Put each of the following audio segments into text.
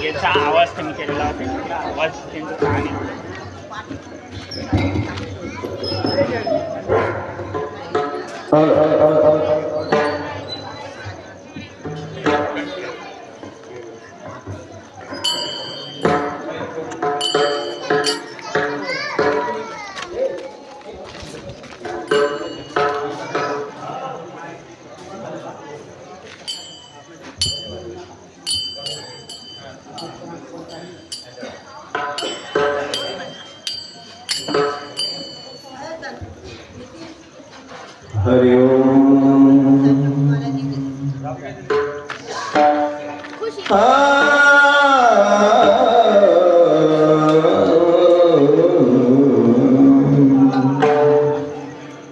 याचा आवाज कमी केलेला होता. आवाज त्यांचा छान आहे. हरि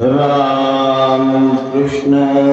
राम कृष्ण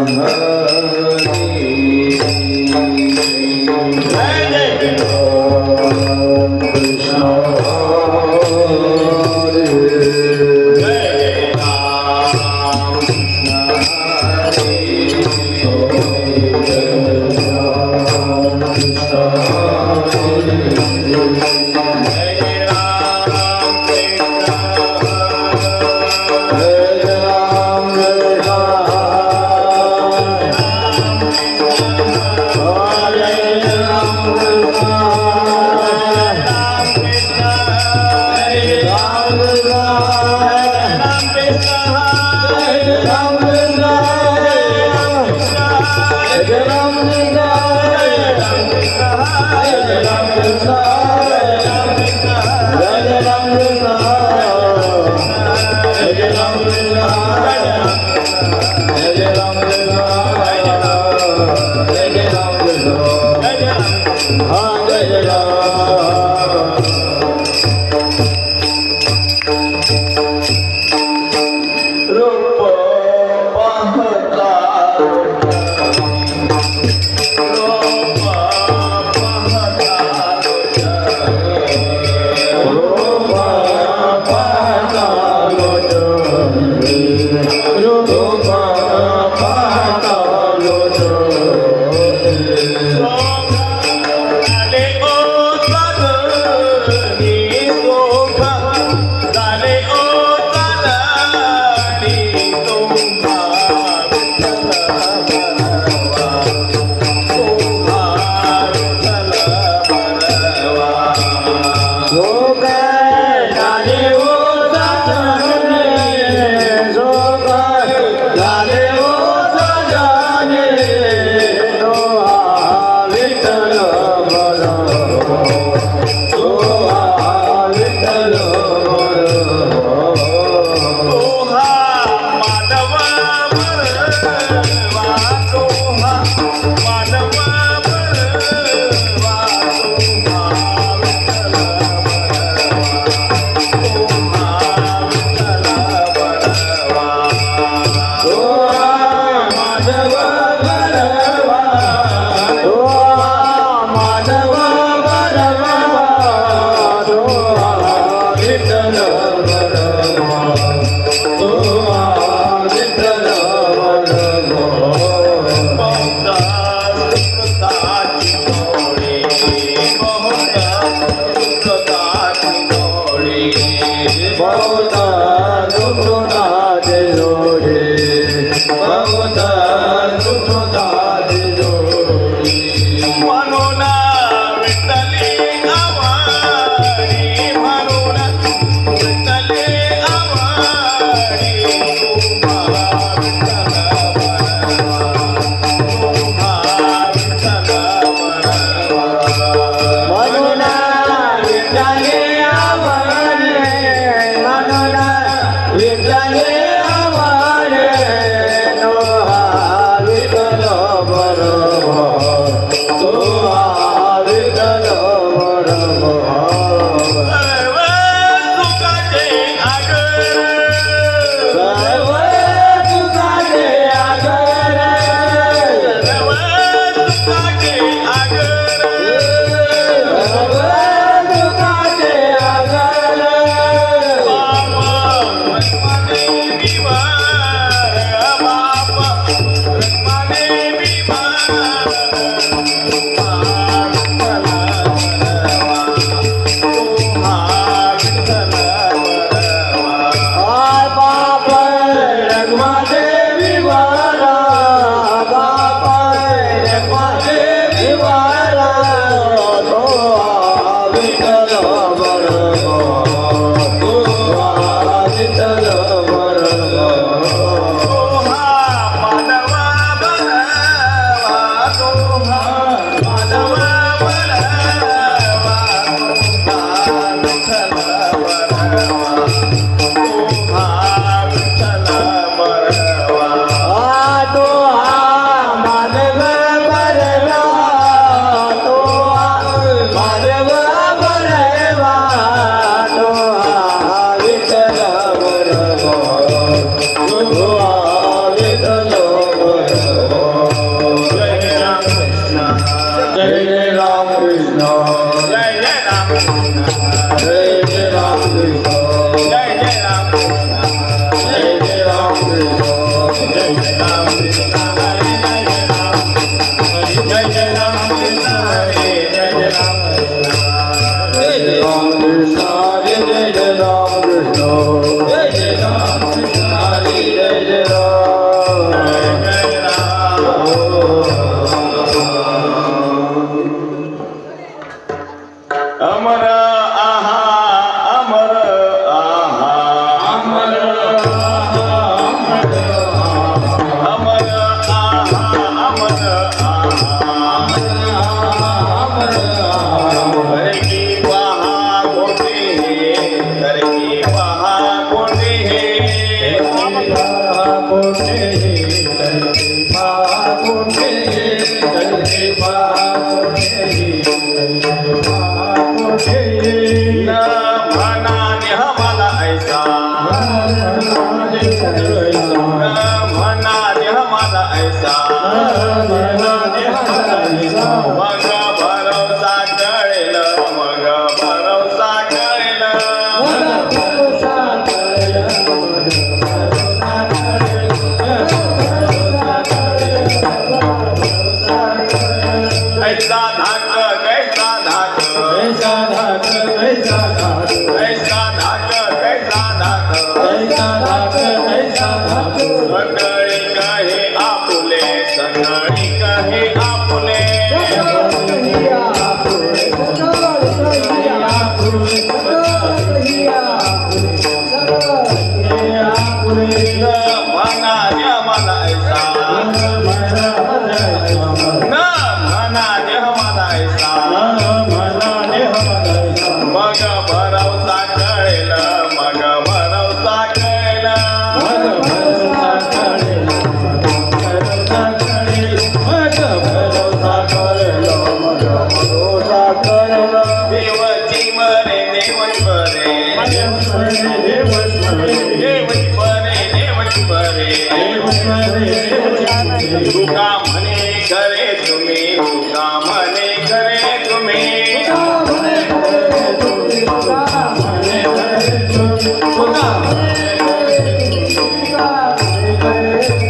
भरोसा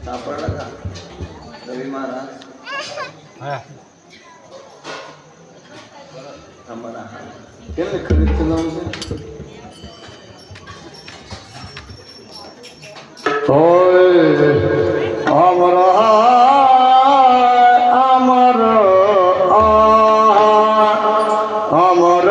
सापडला का रवी महाराज थांबा केलं खरीद जाऊन अमर अमर अमर अमर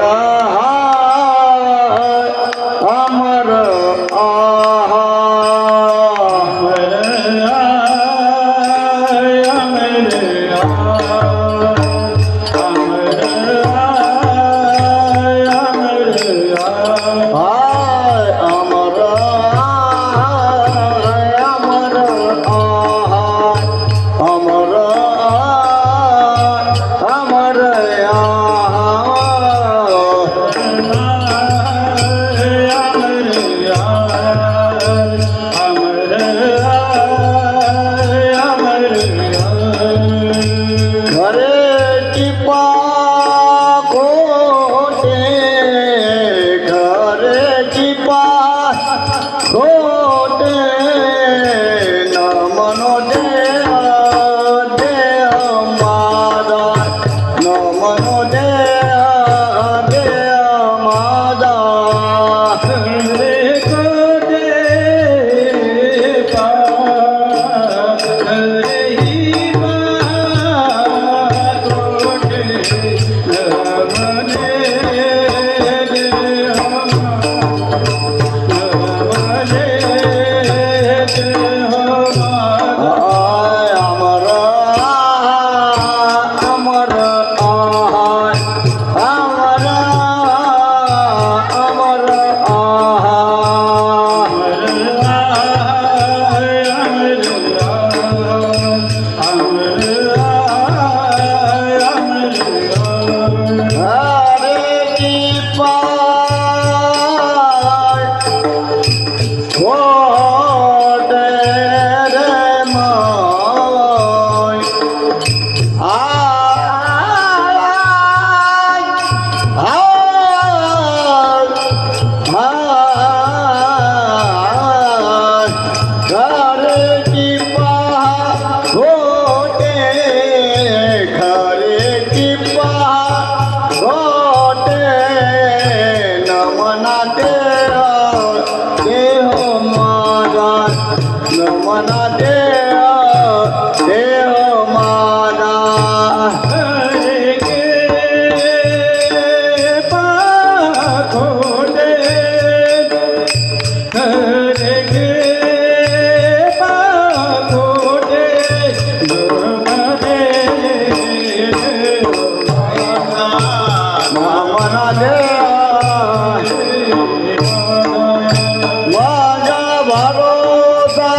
माझा भरोसा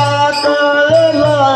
कळला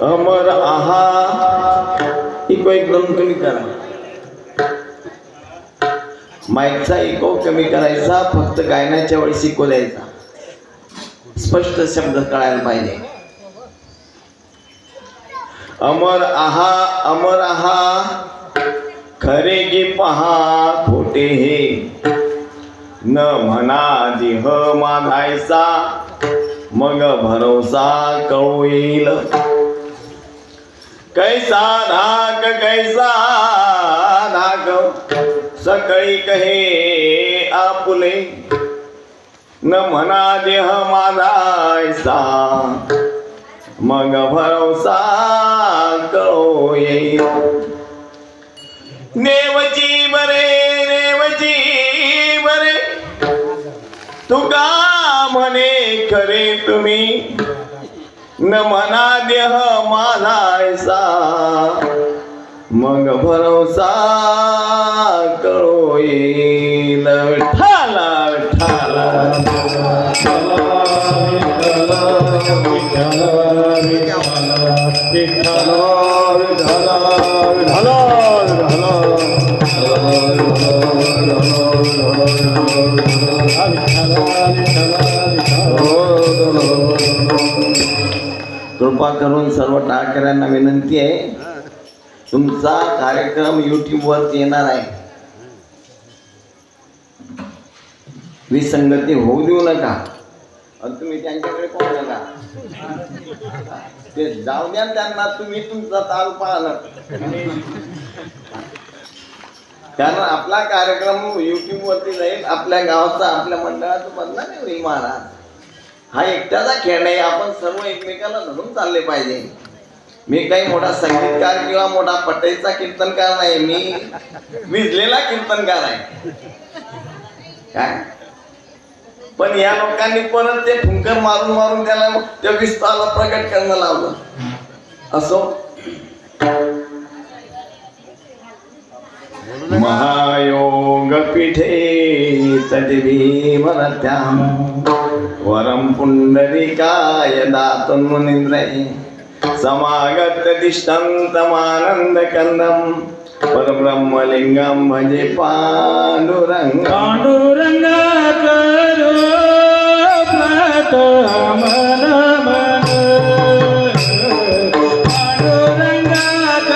अमर आहा इको एकदम कमी करा. माईकचा इको कमी करायचा, फक्त गायनाच्या वेळेस इको द्यायचा. स्पष्ट शब्द कळायला पाहिजे. अमर आहा खरे की पहा खोटे हे न म्हणा देह मागायचा मग भरोसा कळू येईल. कैसा धाक सकळी कहे आपुले न म्हणा देह मागायचा मग भरोसा कळू येईल. नेवची बरे तुका म्हणे खरे तुम्ही न म्हणा देह मानायचा मग भरोसा कळू येईल. ठाला कृपा करून सर्व टाळकऱ्यांना विनंती आहे, तुमचा कार्यक्रम YouTube वर येणार आहे. विसंगती होऊ देऊ नका. तुम्ही त्यांच्याकडे पाहू नका, ते जाऊ द्या त्यांना, तुम्ही तुमचा ताल पाहणं. कारण आपला कार्यक्रम YouTube वरती जाईल, आपल्या गावाचा आपल्या मंडळाचं बदनाम नाही होईल. महाराज हा एकट्याचा खेळ नाही, आपण सर्व एकमेकाला धरून चालले पाहिजे. मी काही मोठा संगीतकार किंवा मोठा पटईचा कीर्तनकार नाही, मी विजलेला कीर्तनकार आहे. काय पण या लोकांनी परत ते फुंकर मारून त्याला त्या विस्ताराला प्रकट करणं लावलं. असो, महायोग पीठे तद्भीमरत्यां वरं पुंडरीकाय दातुं मुनीन्द्रये समागत तिष्ठन्तमानन्दकन्दं परब्रह्मलिंगं भजे पांडुरंग. पांडुरंग करो प्लट मन मन पांडुरंग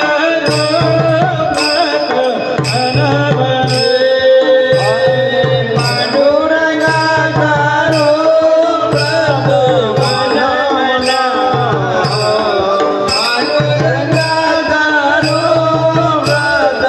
करो प्लट मन मन पांडुरंग करो प्लट मन मन पांडुरंग करो प्लट मन मन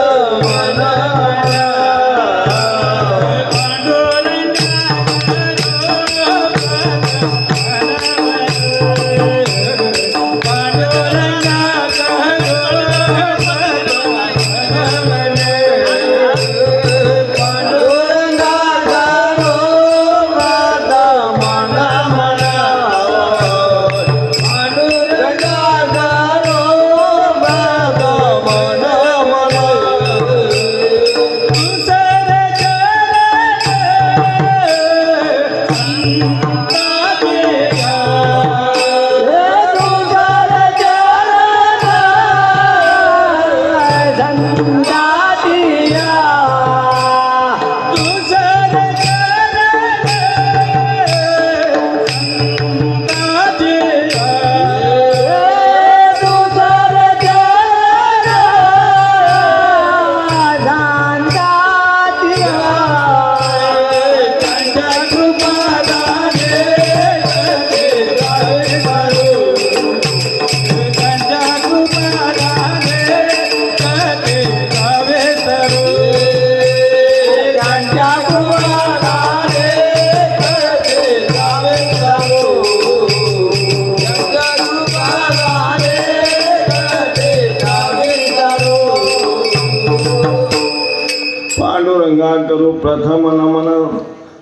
तुला करू प्रथम नमन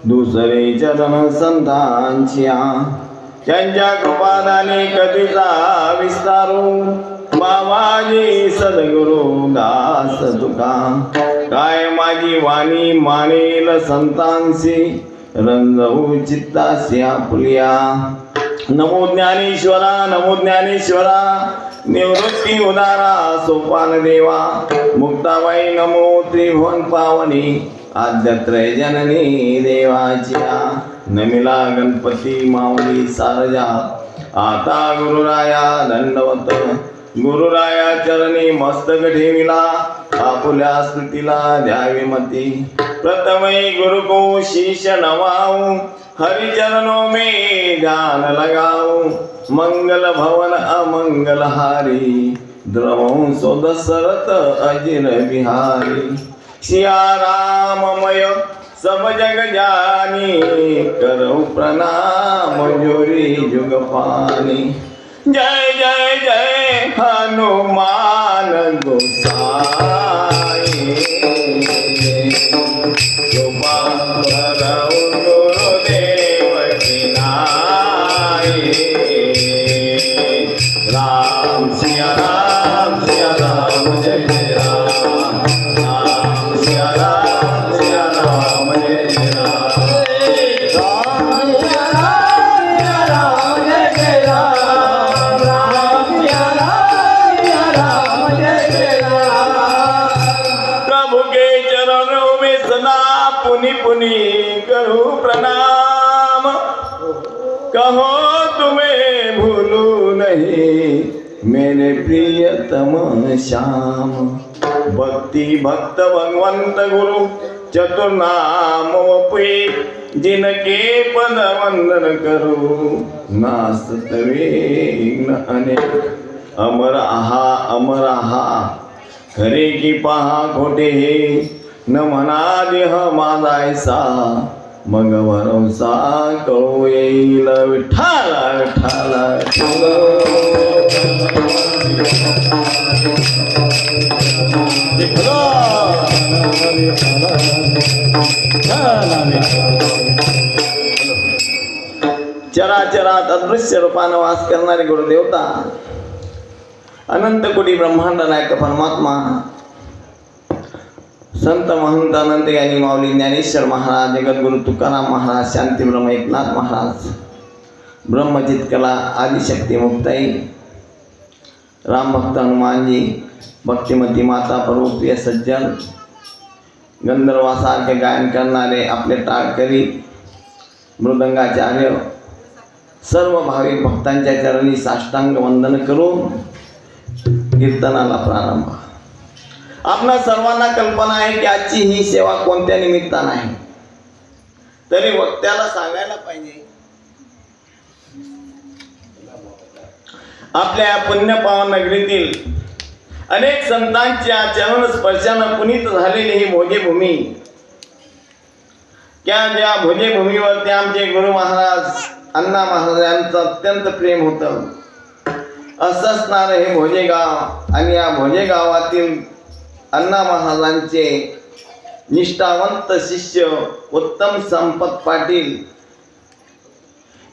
दुसरे चरण संतांच्या त्यांच्या कृपादाने कधीचा विस्तारू बाबाजी सद्गुरु दास तुका काय माझी वाणी मानेल संतांसी रंजवू चित्तासी आपुल्या नमो ज्ञानेश्वरा नमो ज्ञानेश्वरा निवृत्ती उदारा सोपान देवा मुक्ताबाई नमो त्रिभुवन पावनी आद्यत्रय जननी देवाच्या नमिला गणपती माऊली सारजा आता गुरुराया दंडवत गुरुराया चरणी मस्तक ठेविला आपुल्या स्तुतीला द्यावी मती प्रथमै गुरु को शीश नवाऊं हरिचरणों में ध्यान लगाऊं मंगल भवन अमंगल हारी द्रवं सो दशरथ अजिर बिहारी सिया राममय सब जग जानी करो प्रणाम जोरी जुग पानी जय जय जय हनुमान गोसाई कृपा करौ गुरुदेव की नाई राम सिया राम जय जय राम राम सिया राम जय जय राम पुनि करूं प्रणाम कहो तुम्हें भूलू नहीं मेरे प्रियतम श्याम भक्ति भक्त भगवंत गुरु चतुर्नाम वपुई जिनके पद वंदन करू नास्त विघ्न अनेक अमर आहा खरे की पहा खोटे हे न म्हणा देह माझायसा मग भरोसा कळू येईल विठ्ठल विठ्ठल चराचरात अदृश्य रूपानं वास करणारे गुरुदेवता अनंत कोटी ब्रह्मांड नायक परमात्मा संत महंत अनंत ज्ञानी माऊली ज्ञानेश्वर महाराज जगद्गुरु तुकाराम महाराज शांती ब्रह्म एकनाथ महाराज ब्रह्मजित कला आदिशक्ती मुक्ताई रामभक्त हनुमानजी भक्तिमती माता प्रिय सज्जन गंधर्वासारखे गायन करणारे आपले टाळकरी मृदंगाचार्य सर्व भाविक भक्तांच्या चरणी साष्टांग वंदन करून कीर्तनाला प्रारंभ. आपणा सर्वांना कल्पना आहे की आजची ही सेवा कोणत्या निमित्तानं आहे, तरी वक्त्याला सांगायला पाहिजे. आपल्या पुण्यपावन नगरीतील अनेक संतांच्या चरण स्पर्शानं पुनीत झालेली ही भोजेभूमी, त्या ज्या भोजेभूमीवरती आमचे गुरु महाराज अण्णा महाराजांचं अत्यंत प्रेम होतं, असं असणारं हे भोजेगाव. आणि या भोजेगावातील अण्णा महाराजांचे निष्ठावंत शिष्य उत्तम संपत पाटील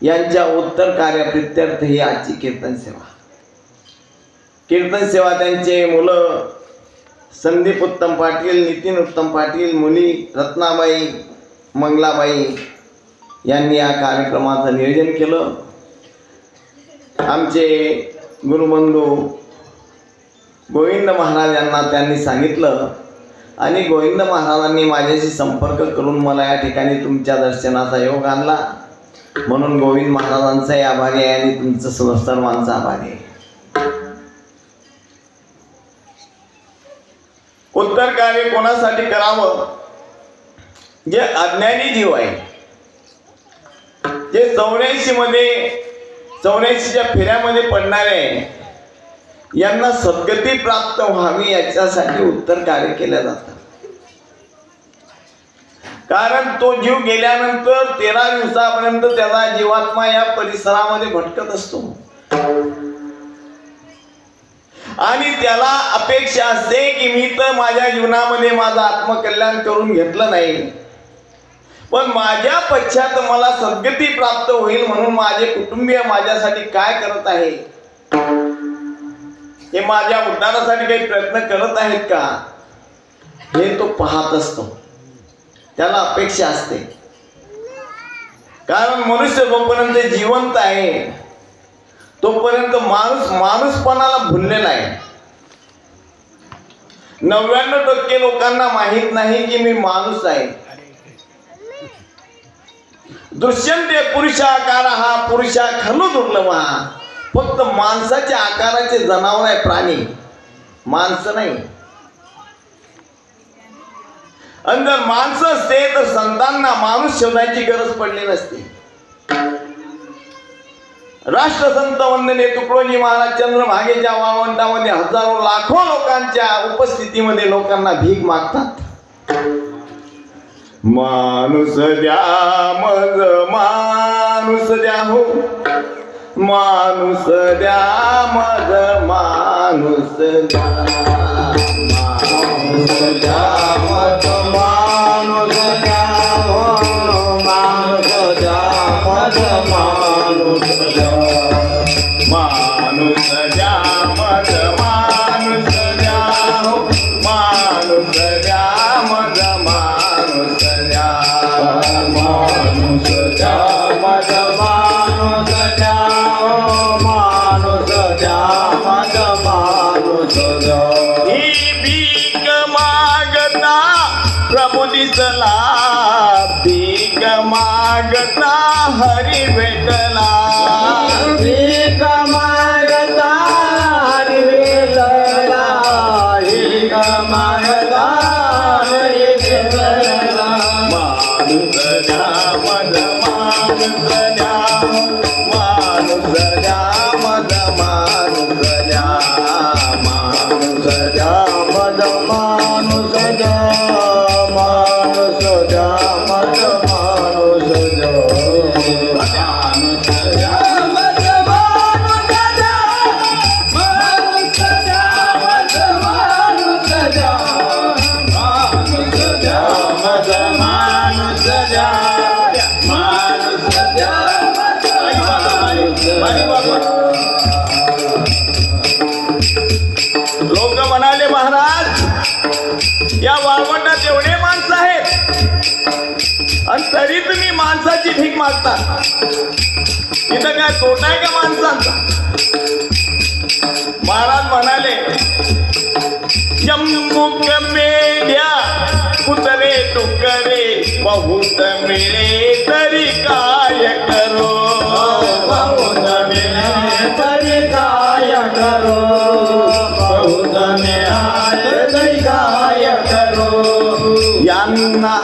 यांच्या उत्तर कार्याप्रित्यर्थ ही आजची कीर्तन सेवा. कीर्तन सेवा त्यांचे मुलं संदीप उत्तम पाटील, नितीन उत्तम पाटील, मुली रत्नाबाई, मंगलाबाई यांनी या कार्यक्रमाचं नियोजन केलं. आमचे गुरुबंधू गोविंद महाराज यांना त्यांनी सांगितलं आणि गोविंद महाराजांनी माझ्याशी संपर्क करून मला या ठिकाणी तुमच्या दर्शनाचा योग आणला. म्हणून गोविंद महाराजांचाही आभारी आहे आणि तुमचं सर्वांचा आभारी आहे. उत्तर कार्य कोणासाठी करावं, जे अज्ञानी जीव आहे, जे 84च्या फेऱ्यामध्ये पडणारे, यांना सद्गती प्राप्त व्हावी याच्यासाठी उत्तर कार्य केलं जातं. कारण तो जीव गेल्यानंतर 13 दिवसापर्यंत त्याला जीवात्मा या परिसरामध्ये भटकत असतो आणि त्याला अपेक्षा असते की मी तर माझ्या जीवनामध्ये माझं आत्मकल्याण करून घेतलं नाही, पण माझ्या पश्चात मला सद्गती प्राप्त होईल म्हणून माझे कुटुंबीय माझ्यासाठी काय करत आहे, हे माझ्या उद्धारासाठी काही प्रयत्न करत आहेत का, हे तो पाहत असतो. त्याला अपेक्षा असते. कारण मनुष्य जोपर्यंत जिवंत आहे तोपर्यंत माणूसपणाला भुललेला आहे. 99% लोकांना माहित नाही की मी माणूस आहे. दृश्यंते पुरुषाकार हा पुरुषा खलु दुर्लभा. फक्त माणसाच्या आकाराचे जनावर आहे प्राणी, माणसं नाही. आणि जर माणसं असते तर संतांना माणूस शोधायची गरज पडली नसती. राष्ट्रसंत वंदनीय तुकडोजी महाराज चंद्रभागेच्या वाळवंटामध्ये हजारो लाखो लोकांच्या उपस्थितीमध्ये लोकांना भीक मागतात. माणूस द्या मज माणूस द्या हो, माणूस द्या मज माणूस द्या, माणूस द्या मज माणूस द्या हो, माणूस द्या मज माणूस द्या, माणूस द्या मज माणूस द्या हो, माणूस द्या मज माणूस द्या, माणूस द्या मज माणूस द्या हो, माणूस द्या मज माणूस द्या. ही भीक मागता प्रभू दिसला, भीक मागता हरी भेटला, भीक मागता हरी भेटला, भीक मागता हरी भेटला. माणूस द्या मज माणूस द्या, माणूस द्या मज माणूस द्या, माणूस द्या मज माणूस द्या, माणूस द्या मज माणूस द्या, माणूस द्या मज माणूस द्या, माणूस द्या मज माणूस द्या, माणूस द्या मज माणूस द्या, माणूस द्या मज माणूस द्या. लोक म्हणाले, महाराज या वाळवंटात एवढे माणसं आहेत आणि तरी तुम्ही माणसाची भीक मागता, इथं काय तोटा आहे का माणसांचा? महाराज म्हणाले, जम्मुक मेढ्या कुत्रे टुकरे बहुत मिळे तरी काय करो, बहुत मिळे तरी काय करो, बहुत मिळाले तरी काय करो. यांना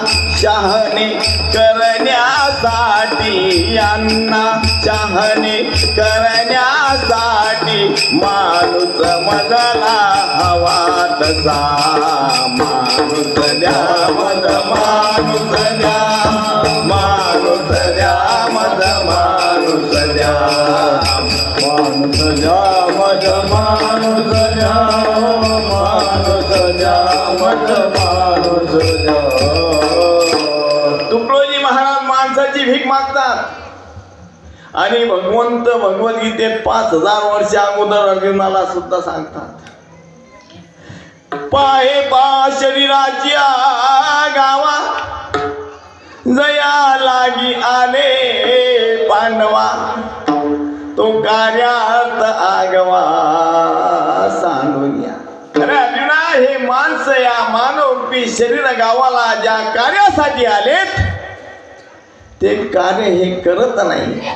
शहाणे करण्यासाठी, यांना शहाणे करण्यासाठी माणूस मजला हवा तसा, माणूस द्या मज माणूस द्या, माणूस द्या मज माणूस द्या, माणूस द्या मज माणूस द्या, माणूस द्या मज माणूस द्या. तुकडोजी महाराज माणसाची भीक मागतात आणि भगवंत भगवद्गीतेत 5000 वर्ष अगोदर अर्जुनाला सुद्धा सांगतात, पाहे पा शरीराच्या गावा जया लागी आले पांडवा, तो कार्यात आगवा सांगून या. अरे अर्जुना, हे माणसं या मानवरूपी शरीर गावाला ज्या कार्यासाठी आलेत ते कार्य हे करत नाही.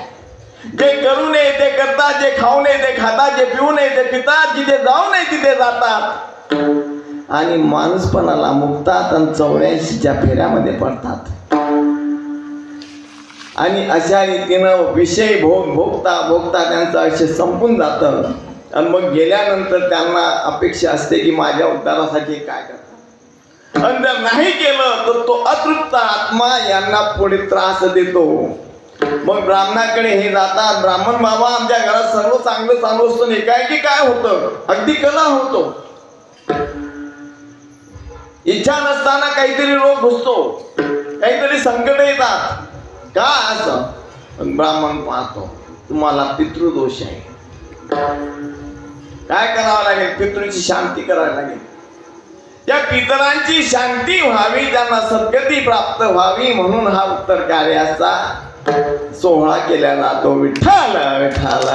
जे करू नये ते करतात, जे खाऊ नये ते खातात, जे पिऊ नये ते पितात, जिथे जाऊ नये तिथे जातात आणि माणूसपणाला मुक्तात आणि 84च्या फेऱ्यामध्ये पडतात. आणि अशा रीतीनं विषय भोगता भोगता त्यांचं आयुष्य संपून जातं आणि मग गेल्यानंतर त्यांना अपेक्षा असते की माझ्या उद्धारासाठी काय करतात. आणि जर नाही केलं तर तो अतृप्त आत्मा यांना पुढे त्रास देतो मग ब्राह्मणाकडे हे जातात. ब्राह्मण बाबा आमच्या घरात सर्व चांगलं चालू असतं, एकाएकी काय होतं, अगदी कला होतो. इच्छा नसताना काहीतरी रोग घुसतो, काहीतरी संकट येतात. का असं? ब्राह्मण पाहतो, तुम्हाला पितृदोष आहे. काय करावं लागेल? पितृची शांती करावी लागेल. त्या पितरांची शांती व्हावी, त्यांना सद्गती प्राप्त व्हावी म्हणून हा उत्तर कार्याचा सोहळा केला जातो. विठ्ठल विठ्ठल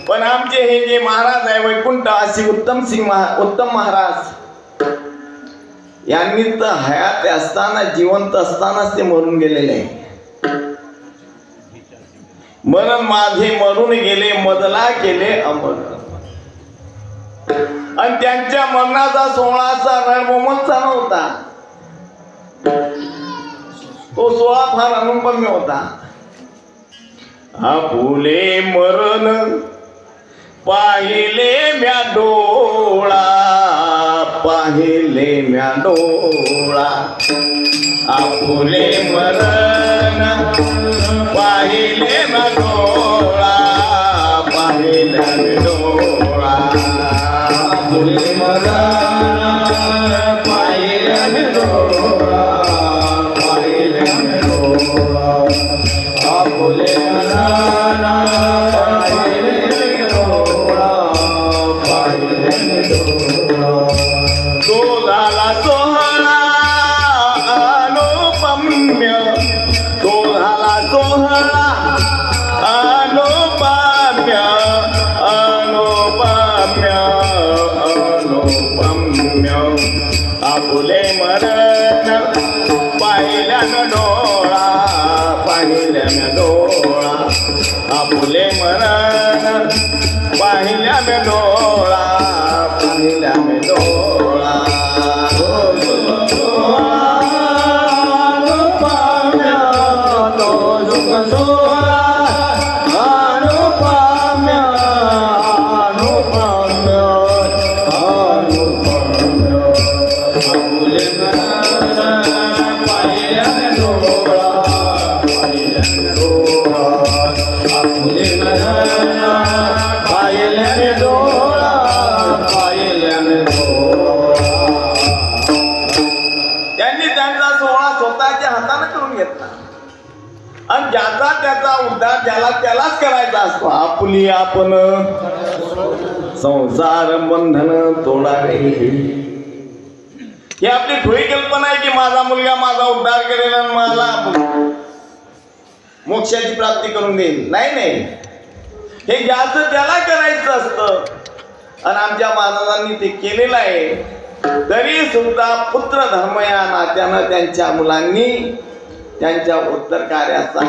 पण आमचे हे जे महाराज आहे वैकुंठ अशी उत्तम महाराज यांनी तर हयात असताना, जिवंत असतानाच ते मरून गेलेले आहे. मरण माझे मरून गेले, मदला केले अमर. आणि त्यांच्या मरणाचा सोहळाचा रणमोमनचा नव्हता, तो सोहळा फार अनुपम्य होता. आपुले मरण पाहिले म्या डोळा, पाहिले म्या डोळा. आपुले मरण पाहिले म्या डोळा, पाहिले म्या डोळा. आपुले मरण पाहिले म्या डोळा, पाहिले म्या डोळा. आपुले मरण पाहिले म्या डोळा, पाहिले म्या डोळा. तो झाला सोहळा अनुपम्य, तो झाला सोहळा अनुपम्य, अनुपम्य, अनुपम्य. आपुले मरण पाहिल्यानं डोळा, पाहिल्यानं डोळा. आपुले मरण पाहिल्यानं डोळा, पाहिल्यानं डोळा. आणि ज्याचा त्याचा उद्धार ज्याला त्यालाच करायचा असतो. आपली आपण संसार बंधन तोडावे, ही आपली थोडी कल्पना आहे की माझा मुलगा माझा उद्धार करेल आणि मला मोक्षाची प्राप्ती करून देईल. नाही नाही, हे ज्याचं त्याला करायचं असतं आणि आमच्या महाराजांनी ते केलेलं आहे. तरी सुद्धा पुत्र धर्म या नात्यानं त्यांच्या मुलांनी त्यांच्या उत्तर कार्याचा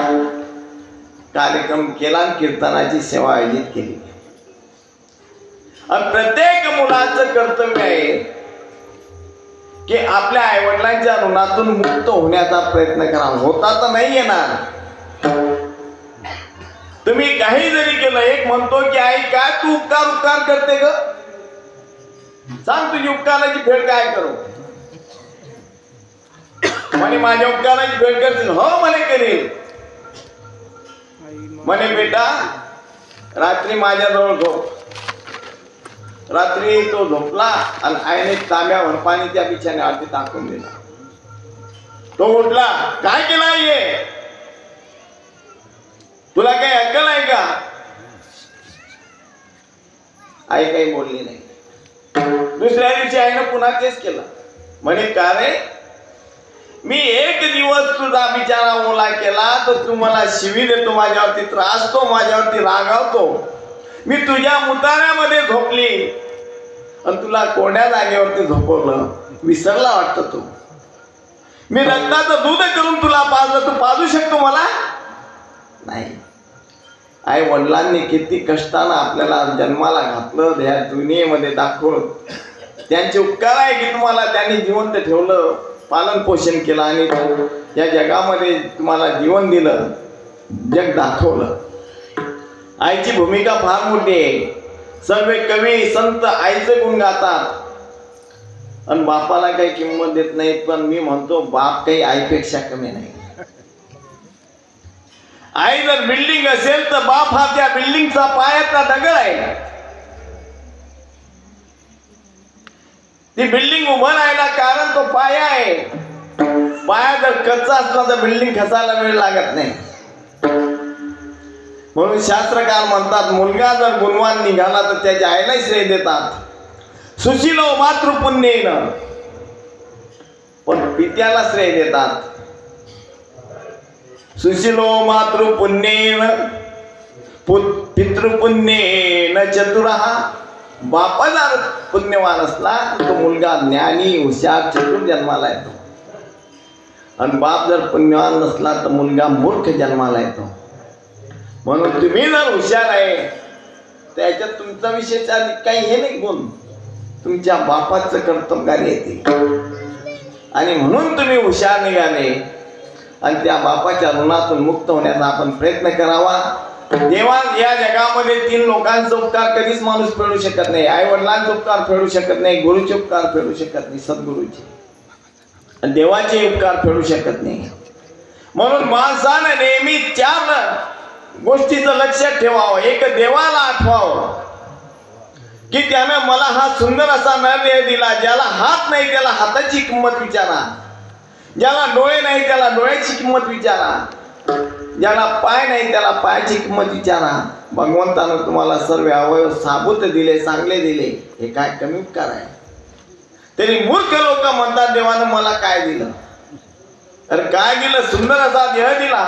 कार्यक्रम केला आणि कीर्तनाची सेवा आयोजित केली. आणि प्रत्येक मुलाचं कर्तव्य आहे की आपल्या आईवडिलांच्या ऋणातून मुक्त होण्याचा प्रयत्न करा. होता तर नाही येणार. तुम्ही काही जरी केलं, एक म्हणतो की आई काय तू उपकार उपकार करते ग, सांग तुझी उपकाराची फेड काय करू. म्हणे माझ्या उपकाराची फेड करतील. हो म्हणे करेल. म्हणे बेटा रात्री माझ्याजवळ झोप. रात्री तो झोपला आणि आईने तांब्यावर पाणी त्या बिछाण्यावरती टाकून दिला. तो उठला, काय केलं ये, तुला काही अक्कल आहे का? आई काही बोलली नाही. दुसऱ्या दिवशी आईनं पुन्हा तेच केलं. म्हणे का रे, मी एक दिवस तुझा बिचारा ओला केला तर तू मला शिवी देतो, माझ्यावरती त्रासतो, माझ्यावरती रागावतो. मी तुझ्या मुताऱ्यामध्ये झोपली आणि तुला कोण्या जागेवरती झोपवलं, विसरला वाटतं तू. मी रक्ताचं दूध करून तुला पाजलं, तू पाजू शकतो मला? नाही. आई वडिलांनी किती कष्टानं आपल्याला जन्माला घातलं, या दुनियेमध्ये दाखवून. त्यांचे उपकार आहे की तुम्हाला त्यांनी जिवंत ठेवलं, पालन पोषण केलं आणि या जगामध्ये तुम्हाला जीवन दिलं, जग दाखवलं. आईची भूमिका फार मोठी आहे. सर्व कवी संत आईचे गुण गातात. आणि बापाला काही किंमत देत नाही. पण मी म्हणतो बाप काही आईपेक्षा कमी नाही. आई जर बिल्डिंग असेल तर बाप हा त्या बिल्डिंगचा पायाचा दगड आहे. ती बिल्डिंग उभं राहायला कारण तो पाया आहे. पाया जर कच्चा असला तर बिल्डिंग खचायला वेळ लागत नाही. म्हणून शास्त्रकार म्हणतात मुलगा जर गुणवान निघाला तर त्याच्या आईला श्रेय देतात. सुशीलो मातृपुण्येन, पण पित्याला श्रेय देतात. सुशीलो मातृपुण्येन पितृपुण्येन चतुरः. बापा जर पुण्यवान असला तो मुलगा ज्ञानी हुशार चतुर जन्माला येतो. आणि बाप जर पुण्यवान नसला तर मुलगा मूर्ख जन्माला येतो. म्हणून तुम्ही जर हुशार आहे त्याच्यात तुमचा विषय काही हे नाही गुण, तुमच्या बापाचं कर्तव्य येते. आणि म्हणून तुम्ही हुशार निघाले आणि त्या बापाच्या ऋणातून मुक्त होण्याचा आपण प्रयत्न करावा. देवा या जगामध्ये 3 लोकांचा उपकार कधीच माणूस फेडू शकत नाही. आई वडिलांचा उपकार फेडू शकत नाही, गुरुचे उपकार फेडू शकत नाही, सद्गुरूचे. आणि देवाचे उपकार फेडू शकत नाही. म्हणून माणसानं नेहमी 4 गोष्टीचं लक्षात ठेवावं. एक, देवाला आठवावं की त्यानं मला हा सुंदर असा नर दिला. ज्याला हात नाही त्याला हाताची किंमत विचारा, ज्याला डोळे नाही त्याला डोळ्याची किंमत विचारा, ज्याला पाय नाही त्याला पायाची किंमत विचारा. भगवंतानं तुम्हाला सर्व अवयव साबूत दिले, चांगले दिले. हे काय कमी उपकार आहे? तरी मूर्ख लोक म्हणतात देवानं मला काय दिलं. अरे काय दिलं? सुंदर असा देह दिला.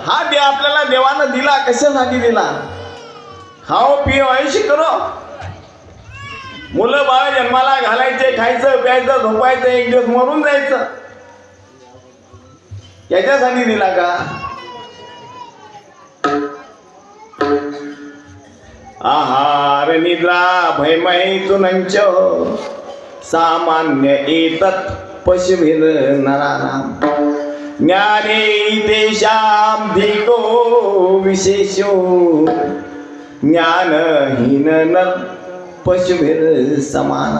हा देव आपल्याला देवानं दिला कशासाठी दिला? खाओ पिओ ऐशी करो. मुलं बाळ जन्माला घालायचे, खायचं प्यायचं झोपायचं, एक दिवस मरून जायचं. याच्यासाठी दिला का? आहार निद्रा भयमैथुनंच सामान्य एतत् पशुभिर नराणाम. ज्ञाने तेषां धिको विशेषो ज्ञानहीन नर पशुभिर समान.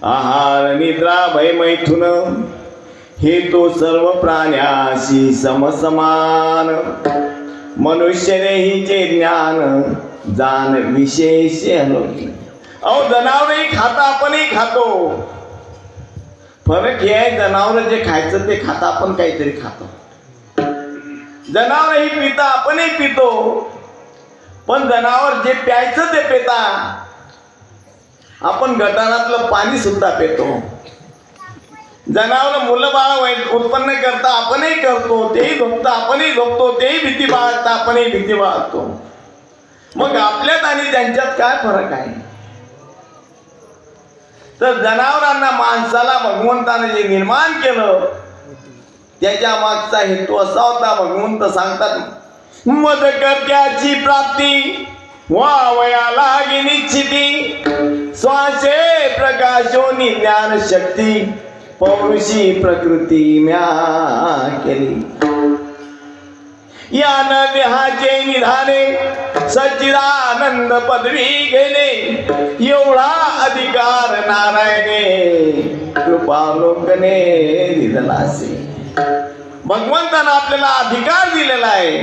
आहार निद्रा भय मैथुन हे तो सर्व प्राण्याशी समसमान. मनुष्य देहीचे ज्ञान जाण विशेष हलवी. अहो जनावरही खाता आपणही खातो. फरक हे आहे, जनावर जे खायचं ते खाता, आपण काहीतरी खातो. जनावरही पिता आपणही पितो, पण जनावर जे प्यायचं ते पिता. आपण गटारातलं पाणी सुद्धा पितो. जनावर मुलं बाळ उत्पन्न करता आपणही करतो, तेही झोपता आपणही झोपतो, तेही भीती बाळगता आपणही भीती बाळगतो. मग आपल्यात आणि त्यांच्यात काय फरक आहे? तर जनावरांना माणसाला भगवंताने जे निर्माण केलं त्याच्या मागचा हेतू असा होता. भगवंत सांगतात मदकर्त्याची प्राप्ती वावयाला निश्चिती. श्वासे प्रकाशोनी ज्ञान शक्ती पौरुषी प्रकृती म्या केली. या न देहाचे निधाने सच्चिदानंद पदवी घेणे एवढा अधिकार नारायणे कृपालोकने दिलेलासे. भगवंतानं आपल्याला अधिकार दिलेला आहे.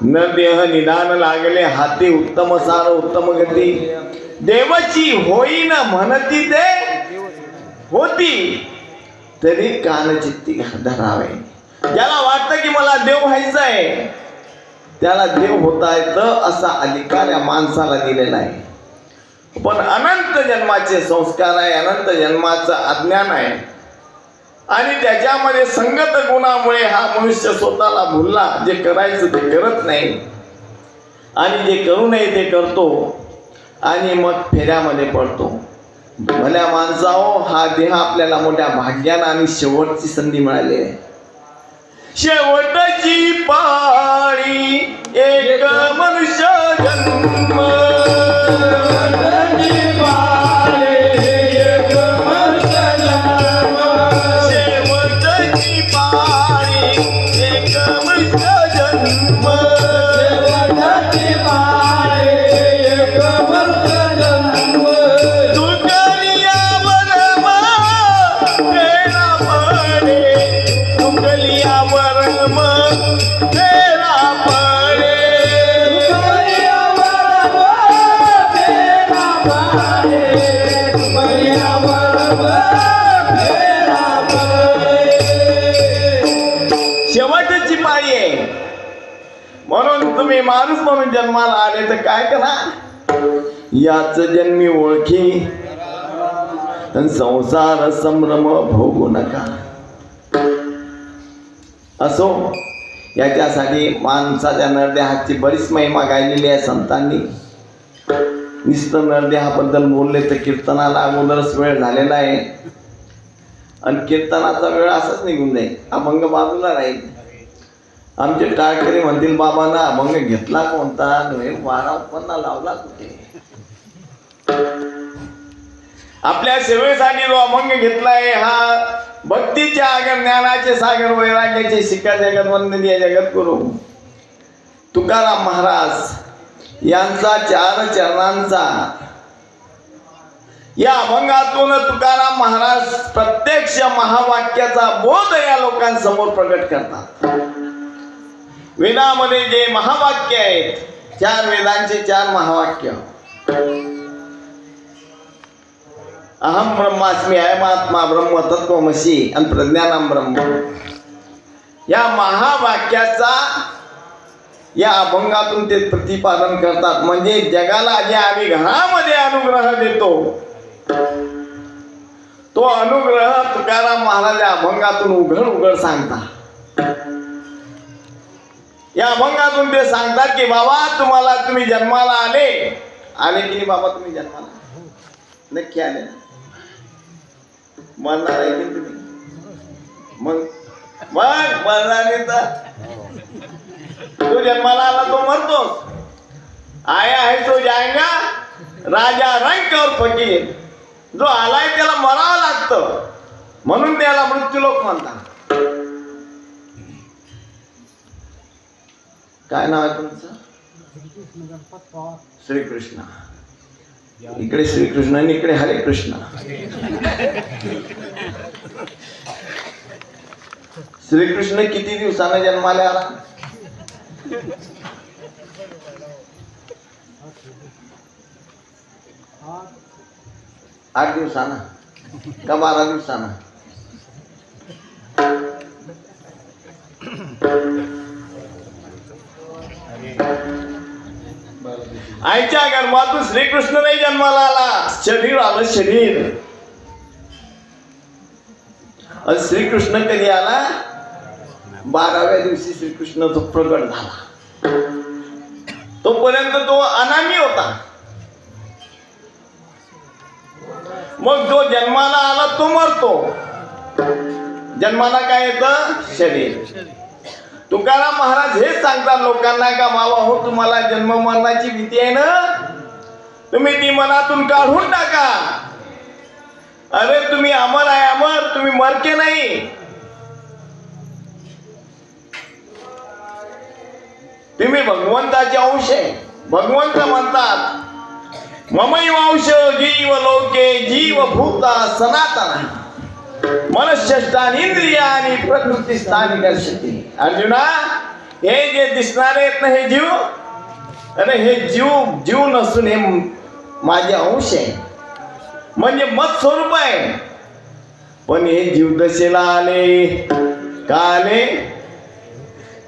न देह निदान लागले हाती उत्तम सार उत्तम गती. देवाची होईन म्हणती ते होती तरी कानचित्ती धरावे. ज्याला वाटतं की मला देव व्हायचं आहे त्याला देव होता येतं असा अधिकार या माणसाला दिलेला आहे. पण अनंत जन्माचे संस्कार आहे, अनंत जन्माचं अज्ञान आहे आणि त्याच्यामध्ये संगत गुणामुळे हा मनुष्य स्वतःला भुलला. जे करायचं ते करत नाही आणि जे करू नये ते करतो आणि मग फेऱ्यामध्ये पडतो. भल्या माणसाहो, हा देह आपल्याला मोठ्या भाग्यानं आणि शेवटची संधी मिळाली आहे. शेवटची पाळी एक मनुष्य जन्म. शेवटची पाळी आहे. म्हणून तुम्ही माणूस म्हणून जन्माला आले तर काय करा, याच जन्मी ओळखी संसार संभ्रम भोगू नका. असो, याच्यासाठी माणसाच्या नरदेहाची बरीच महिमा गायलेली आहे संतांनी. नुसतं नरदेहाबद्दल बोलले तर कीर्तनाला अगोदरच वेळ झालेला आहे आणि कीर्तनाचा वेळ असाच निघून जाईल. अभंग बाजूला राहील. आमचे टाळकरी म्हणतील बाबांना अभंग घेतला कोणता, वारा उत्पन्न लावला कुठे. आपल्या सेवेसाठी जो अभंग घेतलाय हा भक्तीचे आगर, ज्ञानाचे सागर, वैराग्याचे शिखर, जगतवंदनीय जगद्गुरु तुकाराम महाराज यांचा 4 चरणांचा या अभंगातून तुकाराम महाराज प्रत्यक्ष महावाक्याचा बोध या लोकांसमोर प्रकट करतात. वेदामध्ये जे महावाक्य आहेत, 4 वेदांचे 4 महावाक्य, अहम ब्रह्मास्मी, अयमात्मा ब्रह्म, तत्वमसी आणि प्रज्ञानम ब्रह्म, या महावाक्याचा या अभंगातून ते प्रतिपादन करतात. म्हणजे जगाला जे आम्ही घरामध्ये अनुग्रह देतो तो अनुग्रह तुकाराम महाराज या अभंगातून उघड सांगतात. या अभंगातून ते सांगतात की बाबा तुम्ही जन्माला आले की नाही बाबा, तुम्ही जन्माला नक्की आले ना, मरणार आहे की तुम्ही, मग मरणार तर तू जन्माला आला तो मरतोस. आया है तो जाएगा राजा रंक और फकीर. जो आलाय त्याला मरावं लागतं म्हणून त्याला मृत्यूलोक म्हणतात. काय नाव आहे तुमचं? श्रीकृष्ण. इकडे श्रीकृष्ण आणि इकडे हरे कृष्ण. श्रीकृष्ण किती दिवसानं जन्माला आला? 8 दिवसानं का 12 दिवसानं? आईच्या गर्भातून श्रीकृष्ण नाही जन्माला आला, शरीर आलं शरीर. श्रीकृष्ण कधी आला? 12व्या दिवशी श्रीकृष्ण तो प्रगट झाला. तोपर्यंत तो अनामी होता. मग जो जन्माला आला तो मरतो. जन्माला काय येतं? शरीर. तुकाराम महाराज हेच सांगतात लोकांना का बाबा हो, तुम्हाला जन्म मरणाची भीती आहे ना, तुम्ही ती मनातून काढून टाका. अरे तुम्ही अमर आहे, अमर, तुम्ही मरके नाही. तुम्ही भगवंताचे अंश आहे. भगवंत म्हणतात ममैवांश जीव लोके जीव भूता सनातन मनश्चेष्टानींद्रियानी प्रकृती स्थानी कर्षती. अर्जुना, हे जे दिसणारे आहेत ना हे जीव, अरे हे जीव नसून हे माझे अंश आहे, म्हणजे मत स्वरूप आहे. पण हे जीव दशेला आले का आले?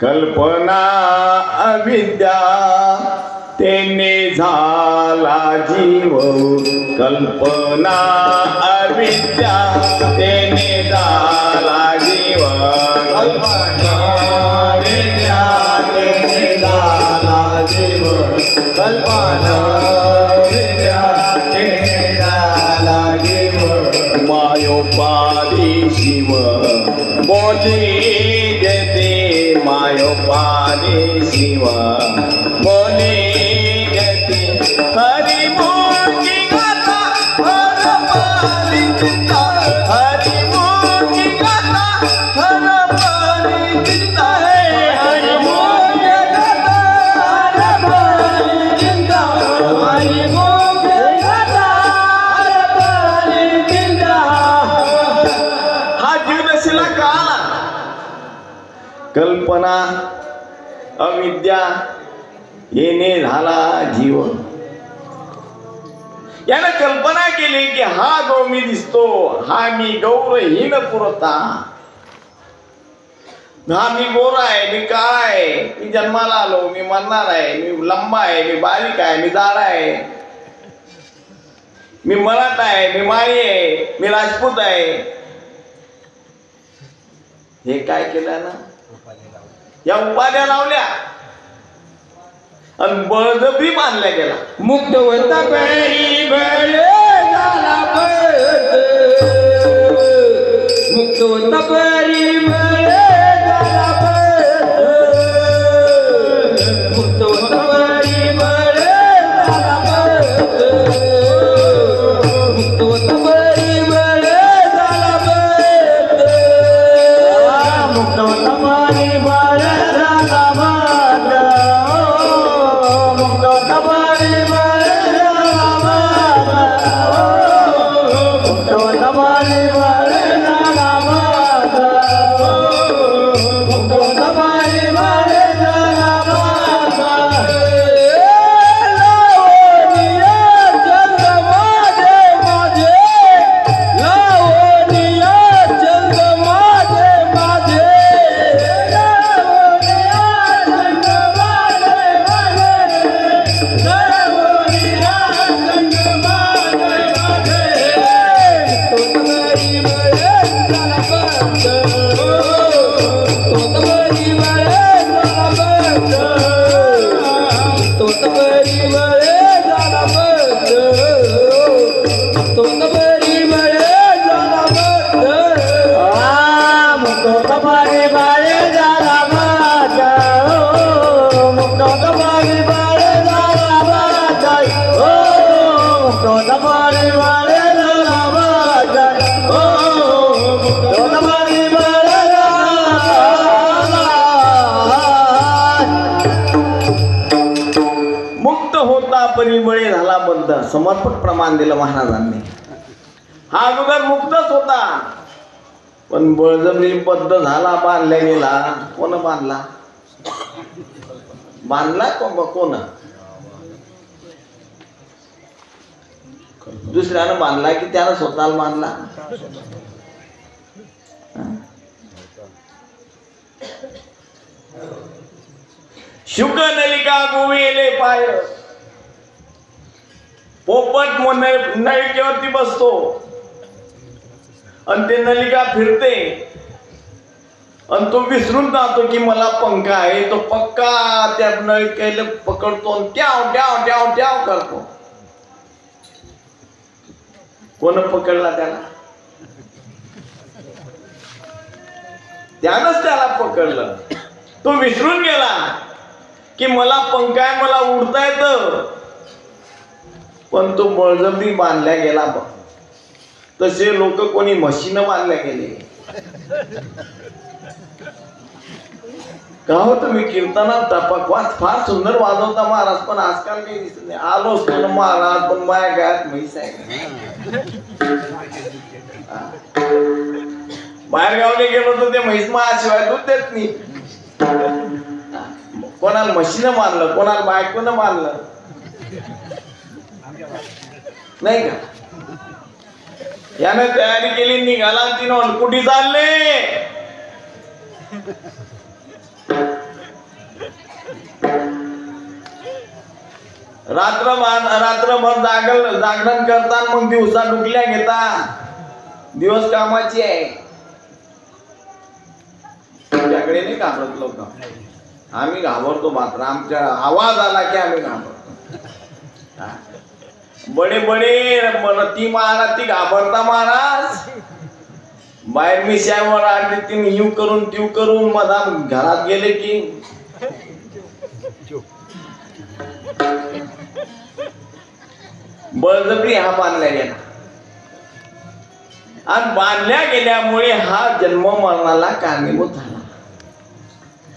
कल्पना अविद्या तेने झाला जीव, कल्पना अविद्या तेने झाला जीव, कल्पना अविद्या तेने झाला जीव, कल्पना अविद्या तेने झाला जीव. मायोपाधी शिव बोली जते, मायोपाधी शिव बोली जते. हरि मोठी गाथा हर पाली चिंता, हरि मोठी गाथा हर पाली चिंता है, हरि मोठी गाथा हर पाली चिंता, हरि मोठी गाथा हर पाली चिंता. हा जीव दशेला का आला? कल्पना अविद्या येणे झाला जीव. यानं कल्पना केली की हा जो मी दिसतो हा मी गौरहीन पुरता, हा मी गोरा आहे, मी काळा आहे, मी जन्माला आलो, मी मरणार आहे, मी लंबा आहे, मी बारीक आहे, मी जाड आहे, मी मराठा आहे, मी माळी आहे, मी राजपूत आहे. हे काय केलं ना, या उपाध्या लावल्या आणि बळजबरी बांधल्या गेला. मुक्त होता पैरी बळे झाला पळत, मुक्त होता पैरी बळे झाला पळत, मुक्त होता पैरी बळे झाला पळत, मुक्त होता पैरी बळे झाला पळत, मुक्त होता पैरी बळे झाला पळत, मुक्त होता पैरी बळे झाला पळत, मुक्त होता पैरी बळे झाला पळत, मुक्त होता पैरी बळे झाला पळत. लावणीया चंद माझे माझे, लावणीया चंद माझे माझे, लावणीया चंद माझे माझे, लावणीया चंद माझे माझे. तोतबरी बळे झाला बंद, तोतबरी बळे झाला बंद, तोतबरी बळे झाला बंद, तोतबरी बळे झाला बंद. मुक्तोतबरी बळे झाला बंद, मुक्तोतबरी बळे झाला बंद, मुक्तोतबरी बळे झाला बंद, मुक्तोतबरी बळे झाला. मुक्त होता परिमळे झाला बंद, समर्पक प्रमाण दिलं महाराजांनी. हा अगोदर मुक्तच होता पण बळजबरीबद्ध झाला, बांधल्या गेला. कोण बांधला? बांधला कोण? दुसऱ्यानं बांधला की त्यानं स्वतःला बांधला? शुक नलिका गोविले पाय, पोपट नलिकेवरती बसतो आणि ते नलिका फिरते आणि तो विसरून जातो की मला पंख आहे. तो पक्का त्या नलिकेला पकडतो आणि ट्याव ट्याव ट्याव ट्याव करतो. कोण पकडला त्याला? त्यानंच त्याला पकडलं. तो विसरून गेला की मला पंख आहे, मला उडता येतं, पण तो बळजबरी बांधल्या गेला. बघ तसे लोक कोणी म्हशीनं बांधल्या गेले का हो तुम्ही कीर्तनात टपकवाच फार सुंदर वाजवता महाराज, पण आजकाल काही दिसत नाही. आलो असतो ना महाराज, पण माया गायत म्हैस आहे का? बाहेर गावले गेलो तर ते म्हैस शिवाय दूध देत नाही. कोणाला म्हशीनं मानलं, कोणाला बायकोनं मानलं नाही का? यानं तयारी केली, निघाला, तिनं कुठे चालले? रात्रभर जागरण करता, मग दिवसा डुकल्या घेता. दिवस कामाची आहे. तुमच्याकडे नाही घाबरत लोक, आम्ही घाबरतो मात्र. आमच्या आवाज आला की आम्ही घाबरतो. बडे ती महाराज, ती घाबरता महाराज. बाहेर मिशावर आणली, ती यू करून त्यू करून मधा घरात गेले की बळजबरी हा बांधल्या गेला. आणि बांधल्या गेल्यामुळे हा जन्म मरणाला कारणीभूत झाला.